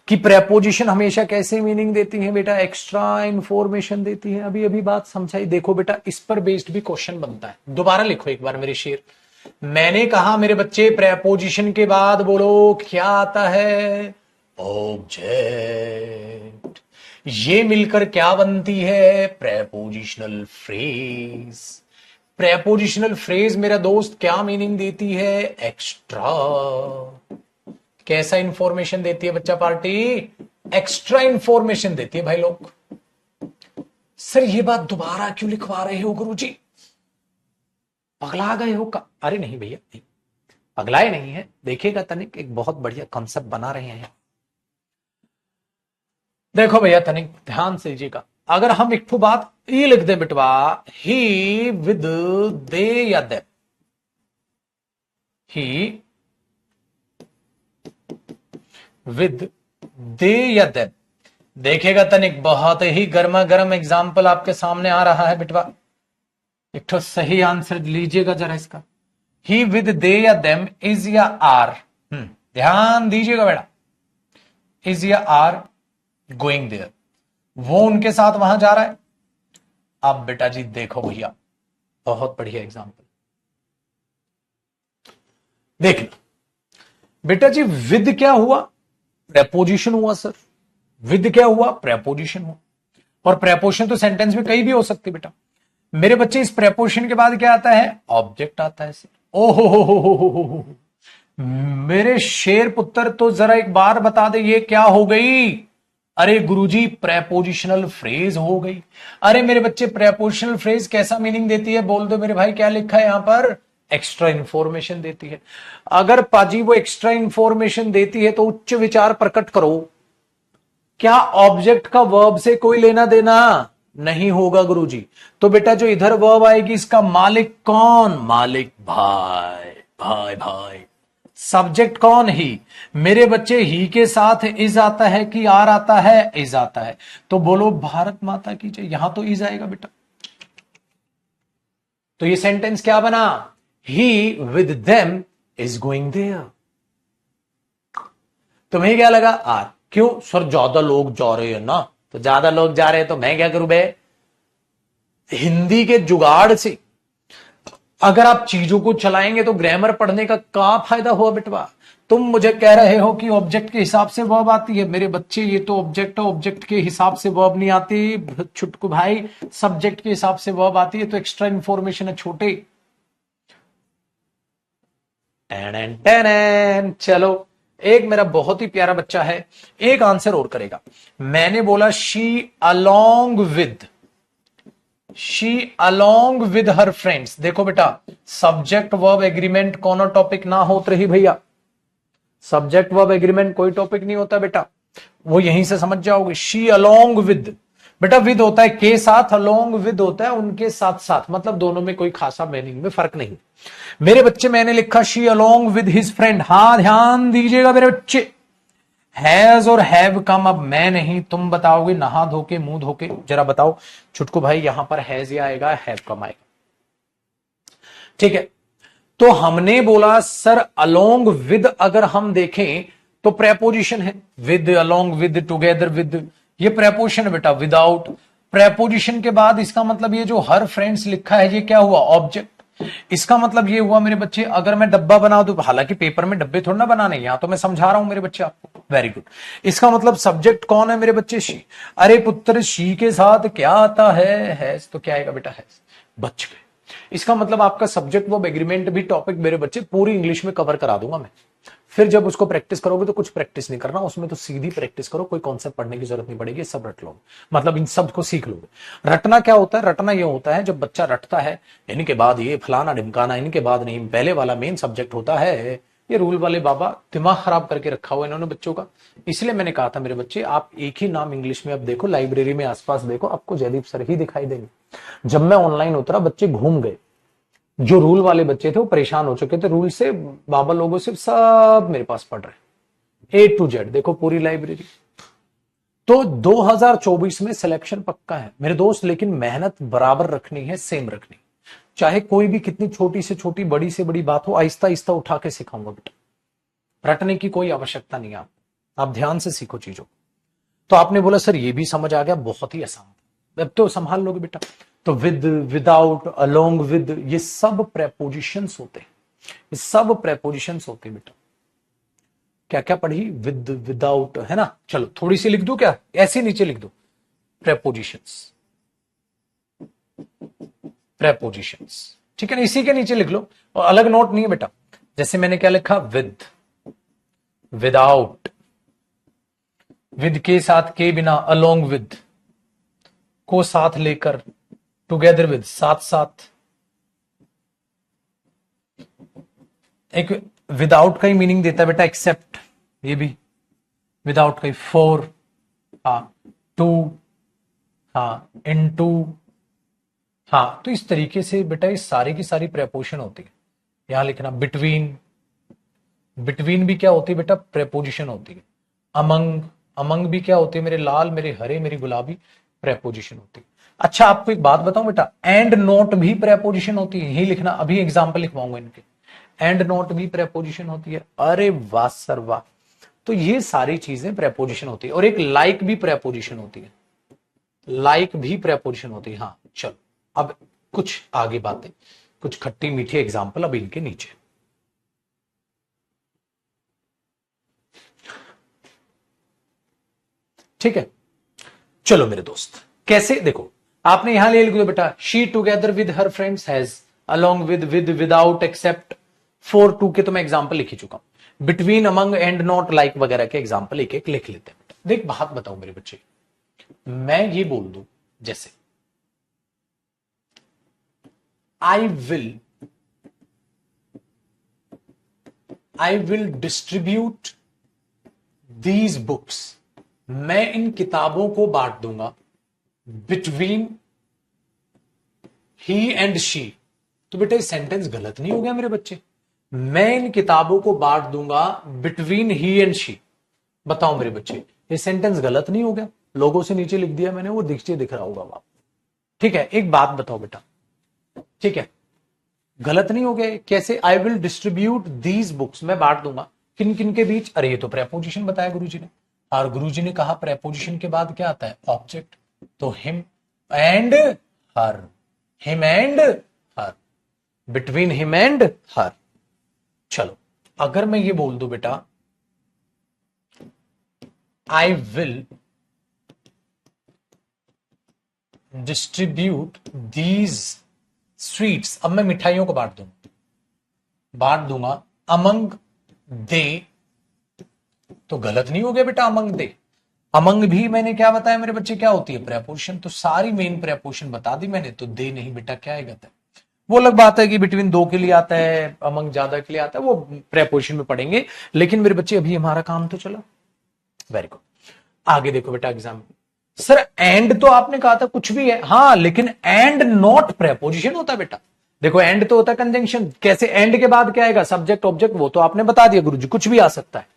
A: कि प्रेपोजिशन हमेशा कैसे मीनिंग देती है बेटा, एक्स्ट्रा इंफॉर्मेशन देती है। अभी अभी बात समझाई। देखो बेटा, इस पर बेस्ड भी क्वेश्चन बनता है। दोबारा लिखो एक बार मेरे शेर। मैंने कहा मेरे बच्चे प्रेपोजिशन के बाद बोलो क्या आता है, ऑब्जेक्ट। ये मिलकर क्या बनती है, प्रेपोजिशनल फ्रेज। प्रेपोजिशनल फ्रेज मेरा दोस्त क्या मीनिंग देती है, एक्स्ट्रा। कैसा इंफॉर्मेशन देती है बच्चा पार्टी, एक्स्ट्रा इंफॉर्मेशन देती है भाई लोग। सर ये बात दोबारा क्यों लिखवा रहे हो गुरुजी, पगला गए हो का? अरे नहीं भैया, नहीं पगलाए नहीं है। देखिएगा तनिक, एक बहुत बढ़िया कॉन्सेप्ट बना रहे हैं। देखो भैया तनिक ध्यान से लीजिएगा। अगर हम एक ठो बात ये लिख दे बिटवा, ही विद दे या दे, ही विद दे या दे। देखेगा तनिक बहुत ही गर्मा गर्म एग्जाम्पल आपके सामने आ रहा है बिटवा। एक तो सही आंसर लीजिएगा जरा इसका। ही विद दे या देम, इज या आर, ध्यान दीजिएगा बेटा, इज या आर गोइंग देयर, वो उनके साथ वहां जा रहा है। अब बेटा जी देखो भैया, बहुत बढ़िया एग्जाम्पल देखना बेटा जी। विद क्या हुआ, प्रेपोजिशन हुआ सर। विद क्या हुआ, प्रेपोजिशन हुआ। और प्रेपोजिशन तो सेंटेंस में कहीं भी हो सकती बेटा। मेरे बच्चे इस प्रेपोजिशन के बाद क्या आता है, ऑब्जेक्ट आता है सर। ओहो मेरे शेर पुत्र, तो जरा एक बार बता दे ये क्या हो गई। अरे गुरुजी प्रेपोजिशनल फ्रेज हो गई। अरे मेरे बच्चे प्रेपोजिशनल फ्रेज कैसा मीनिंग देती है, बोल दो मेरे भाई। क्या लिखा है यहां पर, एक्स्ट्रा इंफॉर्मेशन देती है। अगर पाजी वो एक्स्ट्रा इंफॉर्मेशन देती है तो उच्च विचार प्रकट करो। क्या ऑब्जेक्ट का वर्ब से कोई लेना देना नहीं होगा गुरुजी। तो बेटा जो इधर वर्ब आएगी इसका मालिक कौन, मालिक भाई, भाई भाई। सब्जेक्ट कौन, ही। मेरे बच्चे ही के साथ इज आता है कि आर आता है, इज आता है। तो बोलो भारत माता की जय, यहां तो इज आएगा बेटा। तो ये सेंटेंस क्या बना, he with them is going there. तुम्हें क्या लगा, आर। क्यों सर, ज्यादा लोग जा रहे हैं ना, तो ज्यादा लोग जा रहे हैं तो मैं क्या करूं बे। हिंदी के जुगाड़ से अगर आप चीजों को चलाएंगे तो ग्रामर पढ़ने का क्या फायदा हुआ बेटवा। तुम मुझे कह रहे हो कि ऑब्जेक्ट के हिसाब से वर्ब आती है। मेरे बच्चे ये तो ऑब्जेक्ट है, ऑब्जेक्ट के हिसाब से वर्ब नहीं आती छुटकू भाई, सब्जेक्ट के हिसाब से वर्ब आती है। तो एक्स्ट्रा इंफॉर्मेशन है छोटे। चलो एक मेरा बहुत ही प्यारा बच्चा है, एक आंसर और करेगा। मैंने बोला she along with her friends. देखो बेटा, सब्जेक्ट वर्ब एग्रीमेंट कोनो टॉपिक ना होत रही भैया। सब्जेक्ट वर्ब एग्रीमेंट कोई टॉपिक नहीं होता बेटा, वो यहीं से समझ जाओगे। शी अलोंग विद, बेटा विद होता है के साथ, अलोंग विद होता है उनके साथ साथ, मतलब दोनों में कोई खासा मीनिंग में फर्क नहीं। मेरे बच्चे मैंने लिखा she along with his friend. हाँ ध्यान दीजिएगा मेरे बच्चे, हैज और हैव कम। अब मैं नहीं, तुम बताओगे नहा धो के मुंह धो के। जरा बताओ छुटकू भाई, यहां पर हैज या आएगा, हैव कम आएगा। ठीक है, तो हमने बोला सर अलोंग विद अगर हम देखें तो प्रेपोजिशन है। With, along with, together with, ये प्रेपोजिशन है बेटा। विदाउट प्रेपोजिशन के बाद इसका मतलब ये जो हर फ्रेंड्स लिखा है ये क्या हुआ, ऑब्जेक्ट। इसका मतलब ये हुआ मेरे बच्चे, अगर मैं डब्बा बना दूं, हालांकि पेपर में डब्बे थोड़ा ना बनाने, यहां तो मैं समझा रहा हूं मेरे बच्चे आपको। Very good. इसका मतलब सब्जेक्ट कौन है मेरे बच्चे, शी। अरे पुत्र शी के साथ क्या आता है, तो क्या आएगा बेटा, हैज। बच गए। इसका मतलब आपका सब्जेक्ट वर्ब एग्रीमेंट भी टॉपिक मेरे बच्चे पूरी इंग्लिश में कवर करा दूंगा मैं। फिर जब उसको प्रैक्टिस करोगे तो कुछ प्रैक्टिस नहीं करना उसमें, तो सीधी प्रैक्टिस करो, कोई कॉन्सेप्ट पढ़ने की जरूरत नहीं पड़ेगी, सब रट लो। मतलब इन सब को सीख लोगे। रटना क्या होता है, रटना ये होता है जब बच्चा रटता है, इनके बाद ये फलाना ढिमकाना, इनके बाद नहीं, पहले वाला मेन सब्जेक्ट होता है ये रूल वाले बाबा दिमाग खराब करके रखा हुआ इन्होंने बच्चों का। इसलिए मैंने कहा था मेरे बच्चे, आप एक ही नाम इंग्लिश में अब देखो, लाइब्रेरी में आसपास देखो, आपको जयदीप सर ही दिखाई देंगे। जब मैं ऑनलाइन उतरा बच्चे घूम गए, जो रूल वाले बच्चे थे वो परेशान हो चुके थे रूल से, बाबा लोगों से, सब मेरे पास पढ़ रहे A to Z, देखो पूरी लाइब्रेरी। तो 2024 में सिलेक्शन पक्का है मेरे दोस्त, लेकिन मेहनत बराबर रखनी है, सेम रखनी। चाहे कोई भी कितनी छोटी से छोटी, बड़ी से बड़ी बात हो, आहिस्ता आहिस्ता उठा के सिखाऊंगा बेटा, रटने की कोई आवश्यकता नहीं है। आप ध्यान से सीखो चीजों को। तो आपने बोला सर ये भी समझ आ गया, बहुत ही आसान, अब तो संभाल लोगे बेटा। तो विद, विदाउट, अलोंग विद, ये सब प्रेपोजिशंस होते हैं, ये सब प्रेपोजिशंस होते हैं बेटा। क्या क्या पढ़ी, विद, विदाउट, है ना। चलो थोड़ी सी लिख दो, क्या ऐसे नीचे लिख दो, प्रेपोजिशंस, प्रेपोजिशंस, ठीक है ना, इसी के नीचे लिख लो, और अलग नोट नहीं है बेटा। जैसे मैंने क्या लिखा, विद, विदाउट, विद के साथ, के बिना, अलोंग विद, को साथ लेकर, टुगेदर विद, साथ साथ। एक विदाउट का ही मीनिंग देता है बेटा एक्सेप्ट, ये भी विदाउट का ही, फॉर, हाँ, टू, हाँ, इनटू, हाँ। तो इस तरीके से बेटा ये सारी की सारी प्रेपोजिशन होती है। यहां लिखना बिटवीन, बिटवीन भी क्या होती है बेटा, प्रेपोजिशन होती है। अमंग, अमंग भी क्या होती है, मेरे लाल, मेरे हरे, मेरी गुलाबी, प्रेपोजिशन होती है। अच्छा आपको एक बात बताऊं बेटा, एंड नोट भी प्रेपोजिशन होती है, यही लिखना, अभी एग्जाम्पल लिखवाऊंगा इनके। एंड नोट भी प्रेपोजिशन होती है। अरे वाह सर वाह। तो ये सारी चीजें प्रेपोजिशन होती है, और एक लाइक भी प्रेपोजिशन होती है, लाइक भी प्रेपोजिशन होती है। हाँ चलो अब कुछ आगे बातें, कुछ खट्टी मीठी एग्जाम्पल अब इनके नीचे। ठीक है, चलो मेरे दोस्त, कैसे देखो, आपने यहां ले लिख दो बेटा, she together with her friends has, along with, without, except, for, to के तो मैं एग्जाम्पल लिख ही चुका हूं। Between, among, and, not, like वगैरह के एग्जाम्पल एक एक लिख लेते हैं बेटा। देख बात बताओ मेरे बच्चे, मैं ये बोल दूं जैसे आई विल डिस्ट्रीब्यूट दीज बुक्स, मैं इन किताबों को बांट दूंगा बिटवीन ही एंड शी। तो बेटा ये सेंटेंस गलत नहीं हो गया मेरे बच्चे, मैं इन किताबों को बांट दूंगा बिटवीन ही एंड शी। बताओ मेरे बच्चे ये सेंटेंस गलत नहीं हो गया, लोगों से नीचे लिख दिया मैंने, वो दिख रहा होगा आप, ठीक है। एक बात बताओ बेटा, ठीक है, गलत नहीं हो गया कैसे, आई विल डिस्ट्रीब्यूट दीज बुक्स, मैं बांट दूंगा किन किन के बीच। अरे ये तो प्रेपोजिशन बताया गुरुजी ने, और गुरुजी ने कहा प्रेपोजिशन के बाद क्या आता है, ऑब्जेक्ट। तो him and her, him and her, between him and her. चलो अगर मैं ये बोल दूं बेटा, I will distribute these sweets, अब मैं मिठाइयों को बांट दूंगा अमंग दे, तो गलत नहीं हो गया बेटा अमंग दे। अमंग भी मैंने क्या बताया मेरे बच्चे, क्या होती है, प्रेपोजिशन। तो सारी मेन प्रेपोजिशन बता दी मैंने, तो दे नहीं बेटा, क्या आएगा, वो अलग बात है कि बिटवीन दो के लिए आता है, अमंग ज्यादा के लिए आता है, वो प्रेपोजिशन में पढ़ेंगे। लेकिन मेरे बच्चे अभी हमारा काम तो चला, वेरी गुड। आगे देखो बेटा एग्जाम, सर एंड तो आपने कहा था कुछ भी है, हाँ, लेकिन एंड नॉट प्रेपोजिशन होता है बेटा। देखो एंड तो होता है कंजंक्शन, कैसे, एंड के बाद क्या आएगा, सब्जेक्ट ऑब्जेक्ट, वो तो आपने बता दिया गुरुजी, कुछ भी आ सकता है।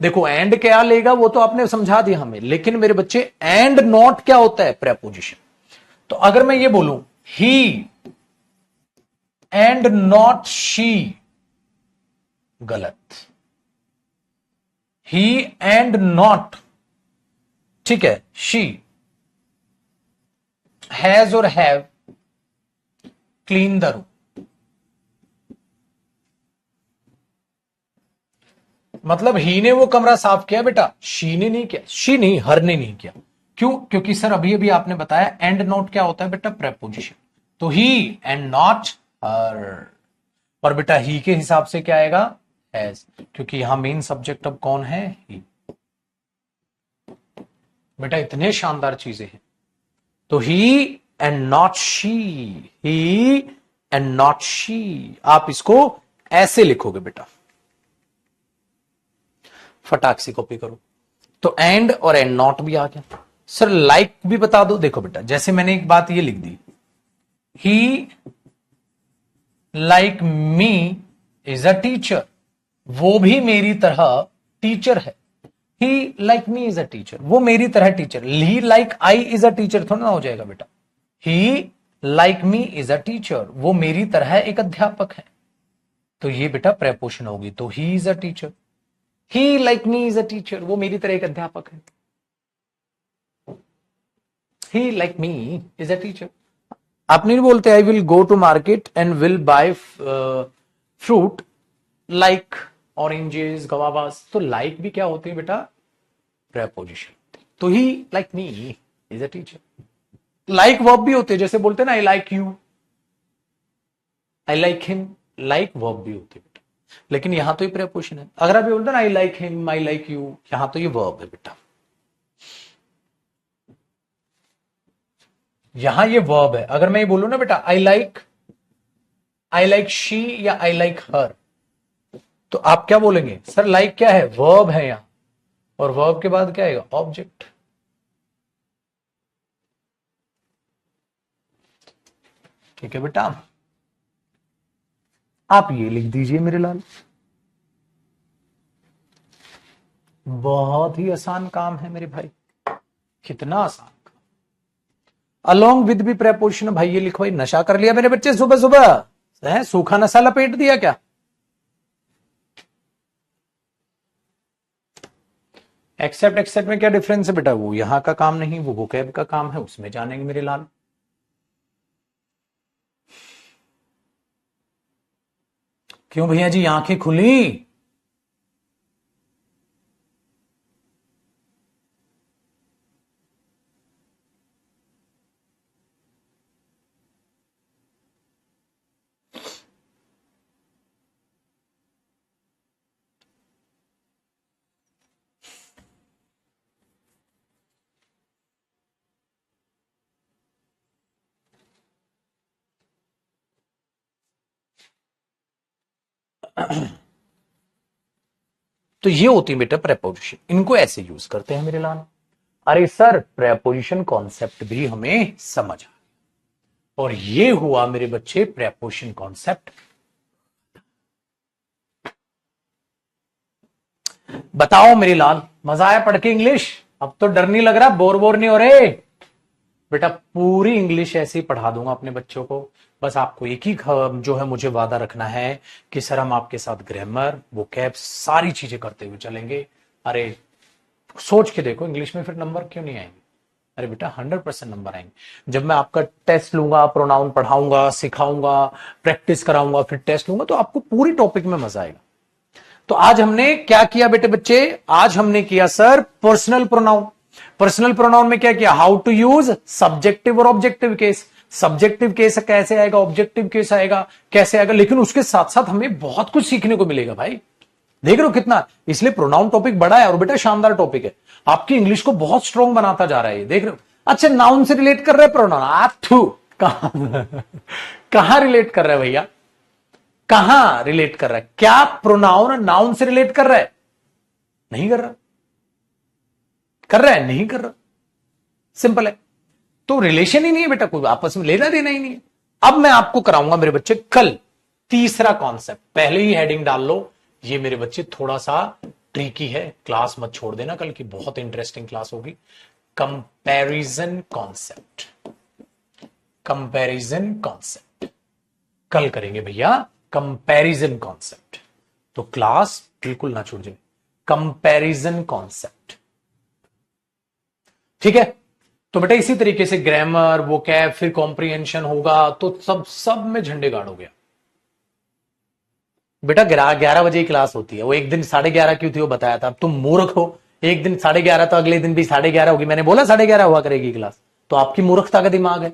A: देखो एंड क्या लेगा वो तो आपने समझा दिया हमें, लेकिन मेरे बच्चे एंड नॉट क्या होता है, प्रेपोजिशन। तो अगर मैं ये बोलूं ही एंड नॉट शी, गलत, ही एंड नॉट, ठीक है, शी हैज और हैव क्लीन द रूम। मतलब ही ने वो कमरा साफ किया बेटा, शी ने नहीं किया, शी नहीं, हर ने नहीं किया। क्यों, क्योंकि सर अभी अभी आपने बताया एंड नॉट क्या होता है बेटा, प्रेपोजिशन। तो ही एंड नॉट हर, और बेटा ही के हिसाब से क्या आएगा, हैज, क्योंकि यहां मेन सब्जेक्ट अब कौन है, ही। बेटा इतने शानदार चीजें हैं। तो he and not she, he and not she, आप इसको ऐसे लिखोगे बेटा, फटाक से कॉपी करो। तो एंड और एंड नॉट भी आ गया। सर लाइक भी बता दो। देखो बेटा, जैसे मैंने एक बात ये लिख दी, he like me is a teacher, वो भी मेरी तरह टीचर है। He like me is a teacher, वो मेरी तरह teacher. He like I is a teacher थोड़ा ना हो जाएगा बेटा। He like me is a teacher, वो मेरी तरह एक अध्यापक है। तो ये बेटा प्रेपोजिशन होगी, तो he is a teacher. He like me is a teacher, वो मेरी तरह एक अध्यापक है। He like me is a teacher. आप नहीं बोलते I will go to market and will buy fruit like oranges, guavas. तो लाइक भी क्या होती है बेटा? प्रेपोजिशन। तो he like me is a teacher. Like verb भी होते हैं, जैसे बोलते हैं ना I like you, I like him, like verb भी होते हैं बेटा। लेकिन यहां तो ये प्रेपोजिशन है। अगर आप बोलते ना I like him, I like you, यहां तो ये वर्ब है बेटा। यहां ये वर्ब है। अगर मैं ये बोलूं ना बेटा आई लाइक शी या आई लाइक हर, तो आप क्या बोलेंगे? सर लाइक क्या है? वर्ब है यहां, और वर्ब के बाद क्या आएगा? ऑब्जेक्ट। ठीक है बेटा, आप ये लिख दीजिए मेरे लाल। बहुत ही आसान काम है मेरे भाई, कितना आसान काम। अलोंग विद भी प्रेपोजिशन। भाई ये लिखो, भाई नशा कर लिया मेरे बच्चे सुबह सुबह है? सूखा नशा लपेट दिया क्या? एक्सेप्ट एक्सेप्ट में क्या डिफरेंस है बेटा? वो यहां का काम नहीं, वो वोकैब का काम है, उसमें जानेंगे मेरे लाल। क्यों भैया जी आंखें खुली? तो ये होती है बेटा प्रेपोजिशन, इनको ऐसे यूज करते हैं मेरे लाल। अरे सर प्रेपोजिशन कॉन्सेप्ट भी हमें समझ आ, और ये हुआ मेरे बच्चे प्रेपोजिशन कॉन्सेप्ट। बताओ मेरे लाल, मजा आया पढ़ के इंग्लिश? अब तो डर नहीं लग रहा, बोर नहीं हो रहे बेटा? पूरी इंग्लिश ऐसे ही पढ़ा दूंगा अपने बच्चों को। बस आपको एक ही जो है मुझे वादा रखना है कि सर हम आपके साथ ग्रामर, वोकैब, सारी चीजें करते हुए चलेंगे। अरे सोच के देखो, इंग्लिश में फिर नंबर क्यों नहीं आएंगे? अरे बेटा 100% नंबर आएंगे। जब मैं आपका टेस्ट लूंगा, प्रोनाउन पढ़ाऊंगा, सिखाऊंगा, प्रैक्टिस कराऊंगा, फिर टेस्ट लूंगा, तो आपको पूरी टॉपिक में मजा आएगा। तो आज हमने क्या किया बेटे बच्चे? आज हमने किया sir personal pronoun. Personal pronoun में क्या किया? हाउ टू यूज सब्जेक्टिव और ऑब्जेक्टिव केस। सब्जेक्टिव केस कैसे आएगा, ऑब्जेक्टिव केस आएगा कैसे आएगा, लेकिन उसके साथ साथ हमें बहुत कुछ सीखने को मिलेगा भाई। देख रहे हो कितना? इसलिए प्रोनाउन टॉपिक बड़ा है और बेटा शानदार टॉपिक है, आपकी इंग्लिश को बहुत स्ट्रॉन्ग बनाता जा रहा है। देख रहे हो? अच्छा नाउन से रिलेट कर रहे हैं प्रोनाउन? आप कहां रिलेट कर रहे हैं भैया? कहां रिलेट कर रहा है? क्या प्रोनाउन नाउन से रिलेट कर रहा है? नहीं कर रहा। कर रहा है? नहीं कर रहा। सिंपल है। तो रिलेशन ही नहीं है बेटा, कोई आपस में लेना देना ही नहीं है। अब मैं आपको कराऊंगा मेरे बच्चे कल तीसरा कॉन्सेप्ट। पहले ही हेडिंग डाल लो, ये मेरे बच्चे थोड़ा सा ट्रिकी है, क्लास मत छोड़ देना कल की, बहुत इंटरेस्टिंग क्लास होगी। Comparison concept. कंपैरिजन कॉन्सेप्ट कल करेंगे भैया, कंपैरिजन कॉन्सेप्ट। तो क्लास बिल्कुल ना छूट जाए। कंपैरिजन कॉन्सेप्ट, ठीक है? तो बेटा इसी तरीके से ग्रामर, वोकैब, फिर कॉम्प्रिहेंशन होगा, तो सब में झंडे गाड़ हो गया बेटा। 11 बजे की क्लास होती है, वो एक दिन 11:30 क्यों थी वो बताया था। अब तुम मूर्ख हो, एक दिन 11:30 तो अगले दिन भी 11:30 होगी। मैंने बोला 11:30 हुआ करेगी क्लास, तो आपकी मूर्खता का दिमाग है।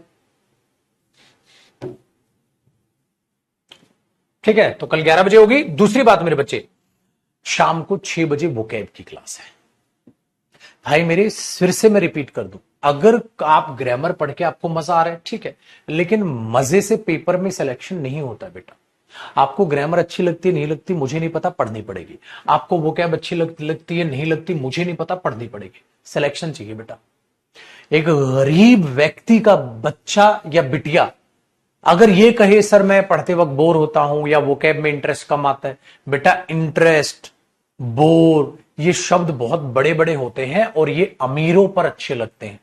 A: ठीक है, तो कल 11 बजे होगी। दूसरी बात मेरे बच्चे, शाम को 6 बजे वोकैब की क्लास है। भाई मेरे फिर से मैं रिपीट कर दूं, अगर आप ग्रामर पढ़ के आपको मजा आ रहा है ठीक है, लेकिन मजे से पेपर में सिलेक्शन नहीं होता बेटा। आपको ग्रामर अच्छी लगती है नहीं लगती मुझे नहीं पता, पढ़नी पड़ेगी। आपको वोकैब अच्छी लगती है नहीं लगती मुझे नहीं पता, पढ़नी पड़ेगी। सिलेक्शन चाहिए बेटा। एक गरीब व्यक्ति का बच्चा या बिटिया अगर ये कहे सर मैं पढ़ते वक्त बोर होता हूं या वोकैब में इंटरेस्ट कम आता है, बेटा इंटरेस्ट, बोर, ये शब्द बहुत बड़े बड़े होते हैं और ये अमीरों पर अच्छे लगते हैं।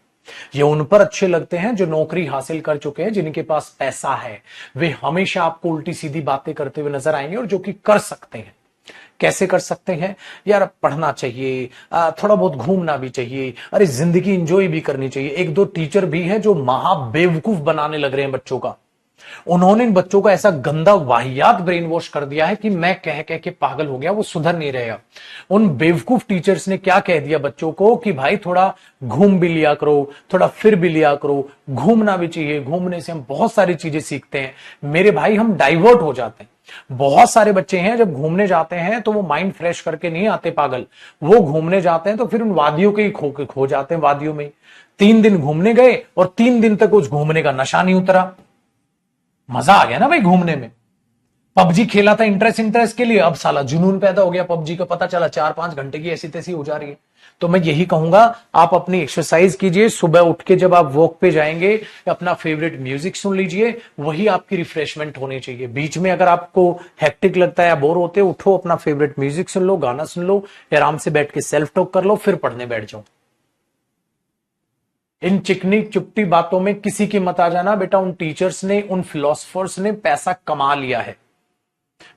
A: ये उन पर अच्छे लगते हैं जो नौकरी हासिल कर चुके हैं, जिनके पास पैसा है। वे हमेशा आपको उल्टी सीधी बातें करते हुए नजर आएंगे और जो कि कर सकते हैं। कैसे कर सकते हैं यार? पढ़ना चाहिए, थोड़ा बहुत घूमना भी चाहिए, अरे जिंदगी इंजॉय भी करनी चाहिए। एक दो टीचर भी हैं जो महा बेवकूफ बनाने लग रहे हैं बच्चों का। उन्होंने इन बच्चों को ऐसा गंदा वाहियात ब्रेन वॉश कर दिया है कि मैं कह कह के पागल हो गया, वो सुधर नहीं रहेगा। उन बेवकूफ टीचर्स ने क्या कह दिया बच्चों को कि भाई थोड़ा घूम भी लिया करो, थोड़ा फिर भी लिया करो, घूमना भी चाहिए, घूमने से हम बहुत सारी चीजें सीखते हैं। मेरे भाई हम डाइवर्ट हो जाते हैं। बहुत सारे बच्चे हैं जब घूमने जाते हैं तो वो माइंड फ्रेश करके नहीं आते पागल, वो घूमने जाते हैं तो फिर उन वादियों के ही खो जाते हैं, वादियों में। 3 दिन घूमने गए और 3 दिन तक उस घूमने का नशा नहीं उतरा। मजा आ गया ना भाई घूमने में। पबजी खेला था इंटरेस्ट के लिए, अब साला जुनून पैदा हो गया पबजी का, पता चला 4-5 घंटे की ऐसी तैसी हो जा रही है। तो मैं यही कहूंगा आप अपनी एक्सरसाइज कीजिए, सुबह उठ के जब आप वॉक पे जाएंगे अपना फेवरेट म्यूजिक सुन लीजिए, वही आपकी रिफ्रेशमेंट होनी चाहिए। बीच में अगर आपको हेक्टिक लगता है या बोर होते उठो, अपना फेवरेट म्यूजिक सुन लो, गाना सुन लो, आराम से बैठ के सेल्फ टॉक कर लो, फिर पढ़ने बैठ जाओ। इन चिकनी चुपटी बातों में किसी की मत आ जाना बेटा। उन टीचर्स ने, उन फिलोसफर्स ने पैसा कमा लिया है,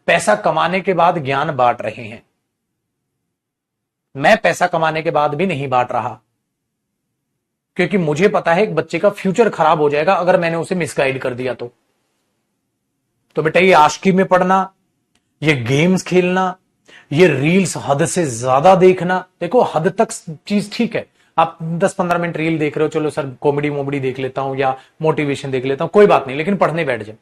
A: पैसा कमाने के बाद ज्ञान बांट रहे हैं। मैं पैसा कमाने के बाद भी नहीं बांट रहा, क्योंकि मुझे पता है एक बच्चे का फ्यूचर खराब हो जाएगा अगर मैंने उसे मिसगाइड कर दिया तो बेटा ये आशिकी में पढ़ना, ये गेम्स खेलना, ये रील्स हद से ज्यादा देखना, देखो हद तक चीज ठीक है। आप 10-15 मिनट रील देख रहे हो, चलो सर कॉमेडी मोमेडी देख लेता हूं या मोटिवेशन देख लेता हूं, कोई बात नहीं, लेकिन पढ़ने बैठ जाओ,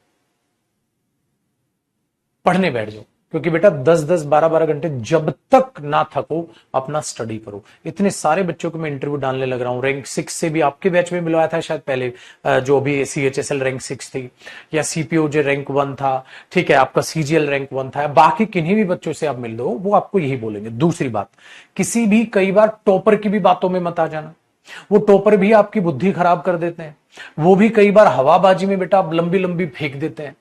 A: पढ़ने बैठ जाओ। क्योंकि बेटा 10-10 12-12 घंटे जब तक ना थको अपना स्टडी करो। इतने सारे बच्चों को मैं इंटरव्यू डालने लग रहा हूं। रैंक 6 से भी आपके बैच में मिलवाया था शायद पहले, जो भी CHSL रैंक 6 थी, या CPOJ रैंक 1 था, ठीक है, आपका CGL रैंक 1 था। बाकी किन्हीं भी बच्चों से आप मिल दो, वो आपको यही बोलेंगे। दूसरी बात, किसी भी कई बार टॉपर की भी बातों में मत आ जाना। वो टॉपर भी आपकी बुद्धि खराब कर देते हैं। वो भी कई बार हवाबाजी में बेटा लंबी लंबी फेंक देते हैं।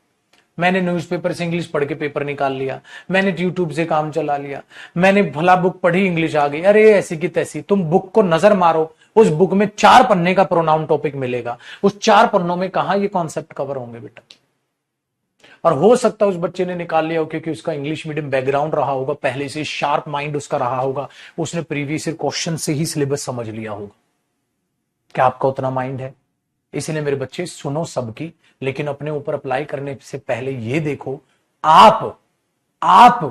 A: मैंने न्यूज़पेपर से इंग्लिश पढ़ के पेपर निकाल लिया, मैंने यूट्यूब से काम चला लिया, मैंने भला बुक पढ़ी इंग्लिश आ गई। अरे ऐसी की तैसी। तुम बुक को नजर मारो, उस बुक में 4 पन्ने का प्रोनाउन टॉपिक मिलेगा। उस 4 पन्नों में कहां ये कॉन्सेप्ट कवर होंगे बेटा? और हो सकता है उस बच्चे ने निकाल लिया हो क्योंकि उसका इंग्लिश मीडियम बैकग्राउंड रहा होगा, पहले से शार्प माइंड उसका रहा होगा, उसने प्रीवियस ईयर क्वेश्चन से ही सिलेबस समझ लिया होगा। क्या आपका उतना माइंड है? इसलिए मेरे बच्चे सुनो सबकी, लेकिन अपने ऊपर अप्लाई करने से पहले ये देखो आप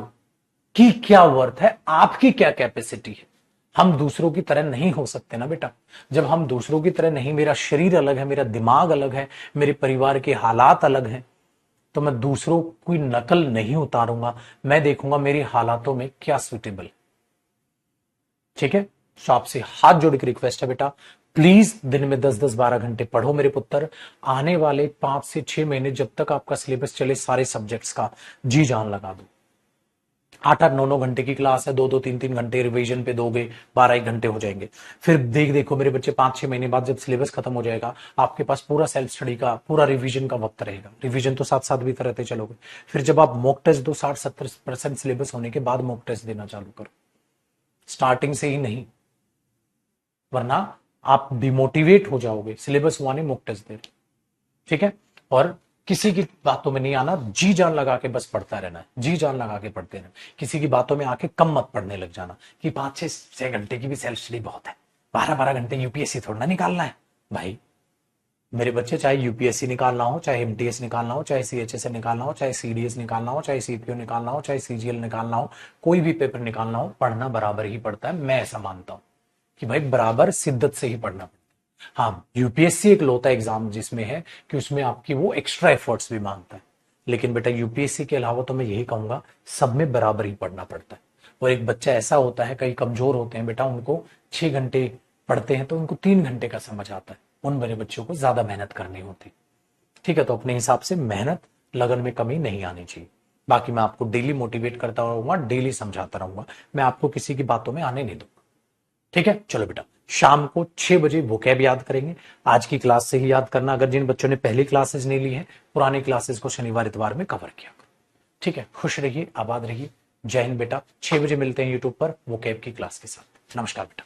A: की क्या वर्थ है, आपकी क्या कैपेसिटी है। हम दूसरों की तरह नहीं हो सकते ना बेटा। जब हम दूसरों की तरह नहीं, मेरा शरीर अलग है, मेरा दिमाग अलग है, मेरे परिवार के हालात अलग हैं, तो मैं दूसरों की नकल नहीं उतारूंगा। मैं देखूंगा मेरी हालातों में क्या सुटेबल। ठीक है, तो आपसे हाथ जोड़ के रिक्वेस्ट है बेटा, प्लीज दिन में 10-10 12 घंटे पढ़ो मेरे पुत्र। आने वाले 5 से 6 महीने जब तक आपका सिलेबस चले, सारे सब्जेक्ट्स का जी जान लगा दो। 8-8 9-9 घंटे की क्लास है, 2-2 3-3 घंटे रिवीजन पे दोगे, 12 घंटे हो जाएंगे। फिर देखो मेरे बच्चे 5-6 महीने बाद जब सिलेबस खत्म हो जाएगा, आपके पास पूरा सेल्फ स्टडी का, पूरा रिवीजन का वक्त रहेगा। रिवीजन तो साथ साथ भी करते चलोगे। फिर जब आप मॉक टेस्ट दो, 60-70% सिलेबस होने के बाद मॉक टेस्ट देना चालू करो, स्टार्टिंग से ही नहीं, वरना आप डिमोटिवेट हो जाओगे। सिलेबस हुआ नहीं, मॉक टेस्ट दे। ठीक है, और किसी की बातों में नहीं आना, जी जान लगा के बस पढ़ता रहना है, जी जान लगा के पढ़ते रहना। किसी की बातों में आके कम मत पढ़ने लग जाना कि 5-6 घंटे की भी सेल्फ स्टडी बहुत है, 12-12 घंटे यूपीएससी थोड़ा ना निकालना है भाई। मेरे बच्चे चाहे यूपीएससी निकालना हो, चाहे एमटीएस निकालना हो, चाहे सीएचएसएल निकालना हो, चाहे सीडीएस निकालना हो, चाहे सीपीओ निकालना हो, चाहे सीजीएल निकालना हो, कोई भी पेपर निकालना हो, पढ़ना बराबर ही पड़ता है। मैं ऐसा मानता हूं कि भाई बराबर शिद्दत से ही पढ़ना पड़ता है। हाँ, यूपीएससी एक लौता एग्जाम जिसमें है कि उसमें आपकी वो एक्स्ट्रा एफर्ट्स भी मांगता है, लेकिन बेटा यूपीएससी के अलावा तो मैं यही कहूंगा सब में बराबर ही पढ़ना पड़ता है। और एक बच्चा ऐसा होता है, कई कमजोर होते हैं बेटा, उनको 6 घंटे पढ़ते हैं तो उनको 3 घंटे का समझ आता है। उन बड़े बच्चों को ज्यादा मेहनत करनी होती। ठीक है, तो अपने हिसाब से मेहनत लगन में कमी नहीं आनी चाहिए। बाकी मैं आपको डेली मोटिवेट करता रहूंगा, डेली समझाता रहूंगा, मैं आपको किसी की बातों में आने नहीं दूंगा। ठीक है, चलो बेटा, शाम को 6 बजे वोकैब याद करेंगे। आज की क्लास से ही याद करना, अगर जिन बच्चों ने पहली क्लासेस नहीं ली है, पुरानी क्लासेस को शनिवार इतवार में कवर किया करो। ठीक है, खुश रहिए, आबाद रहिए, जय हिंद बेटा। 6 बजे मिलते हैं यूट्यूब पर वोकैब की क्लास के साथ। नमस्कार बेटा।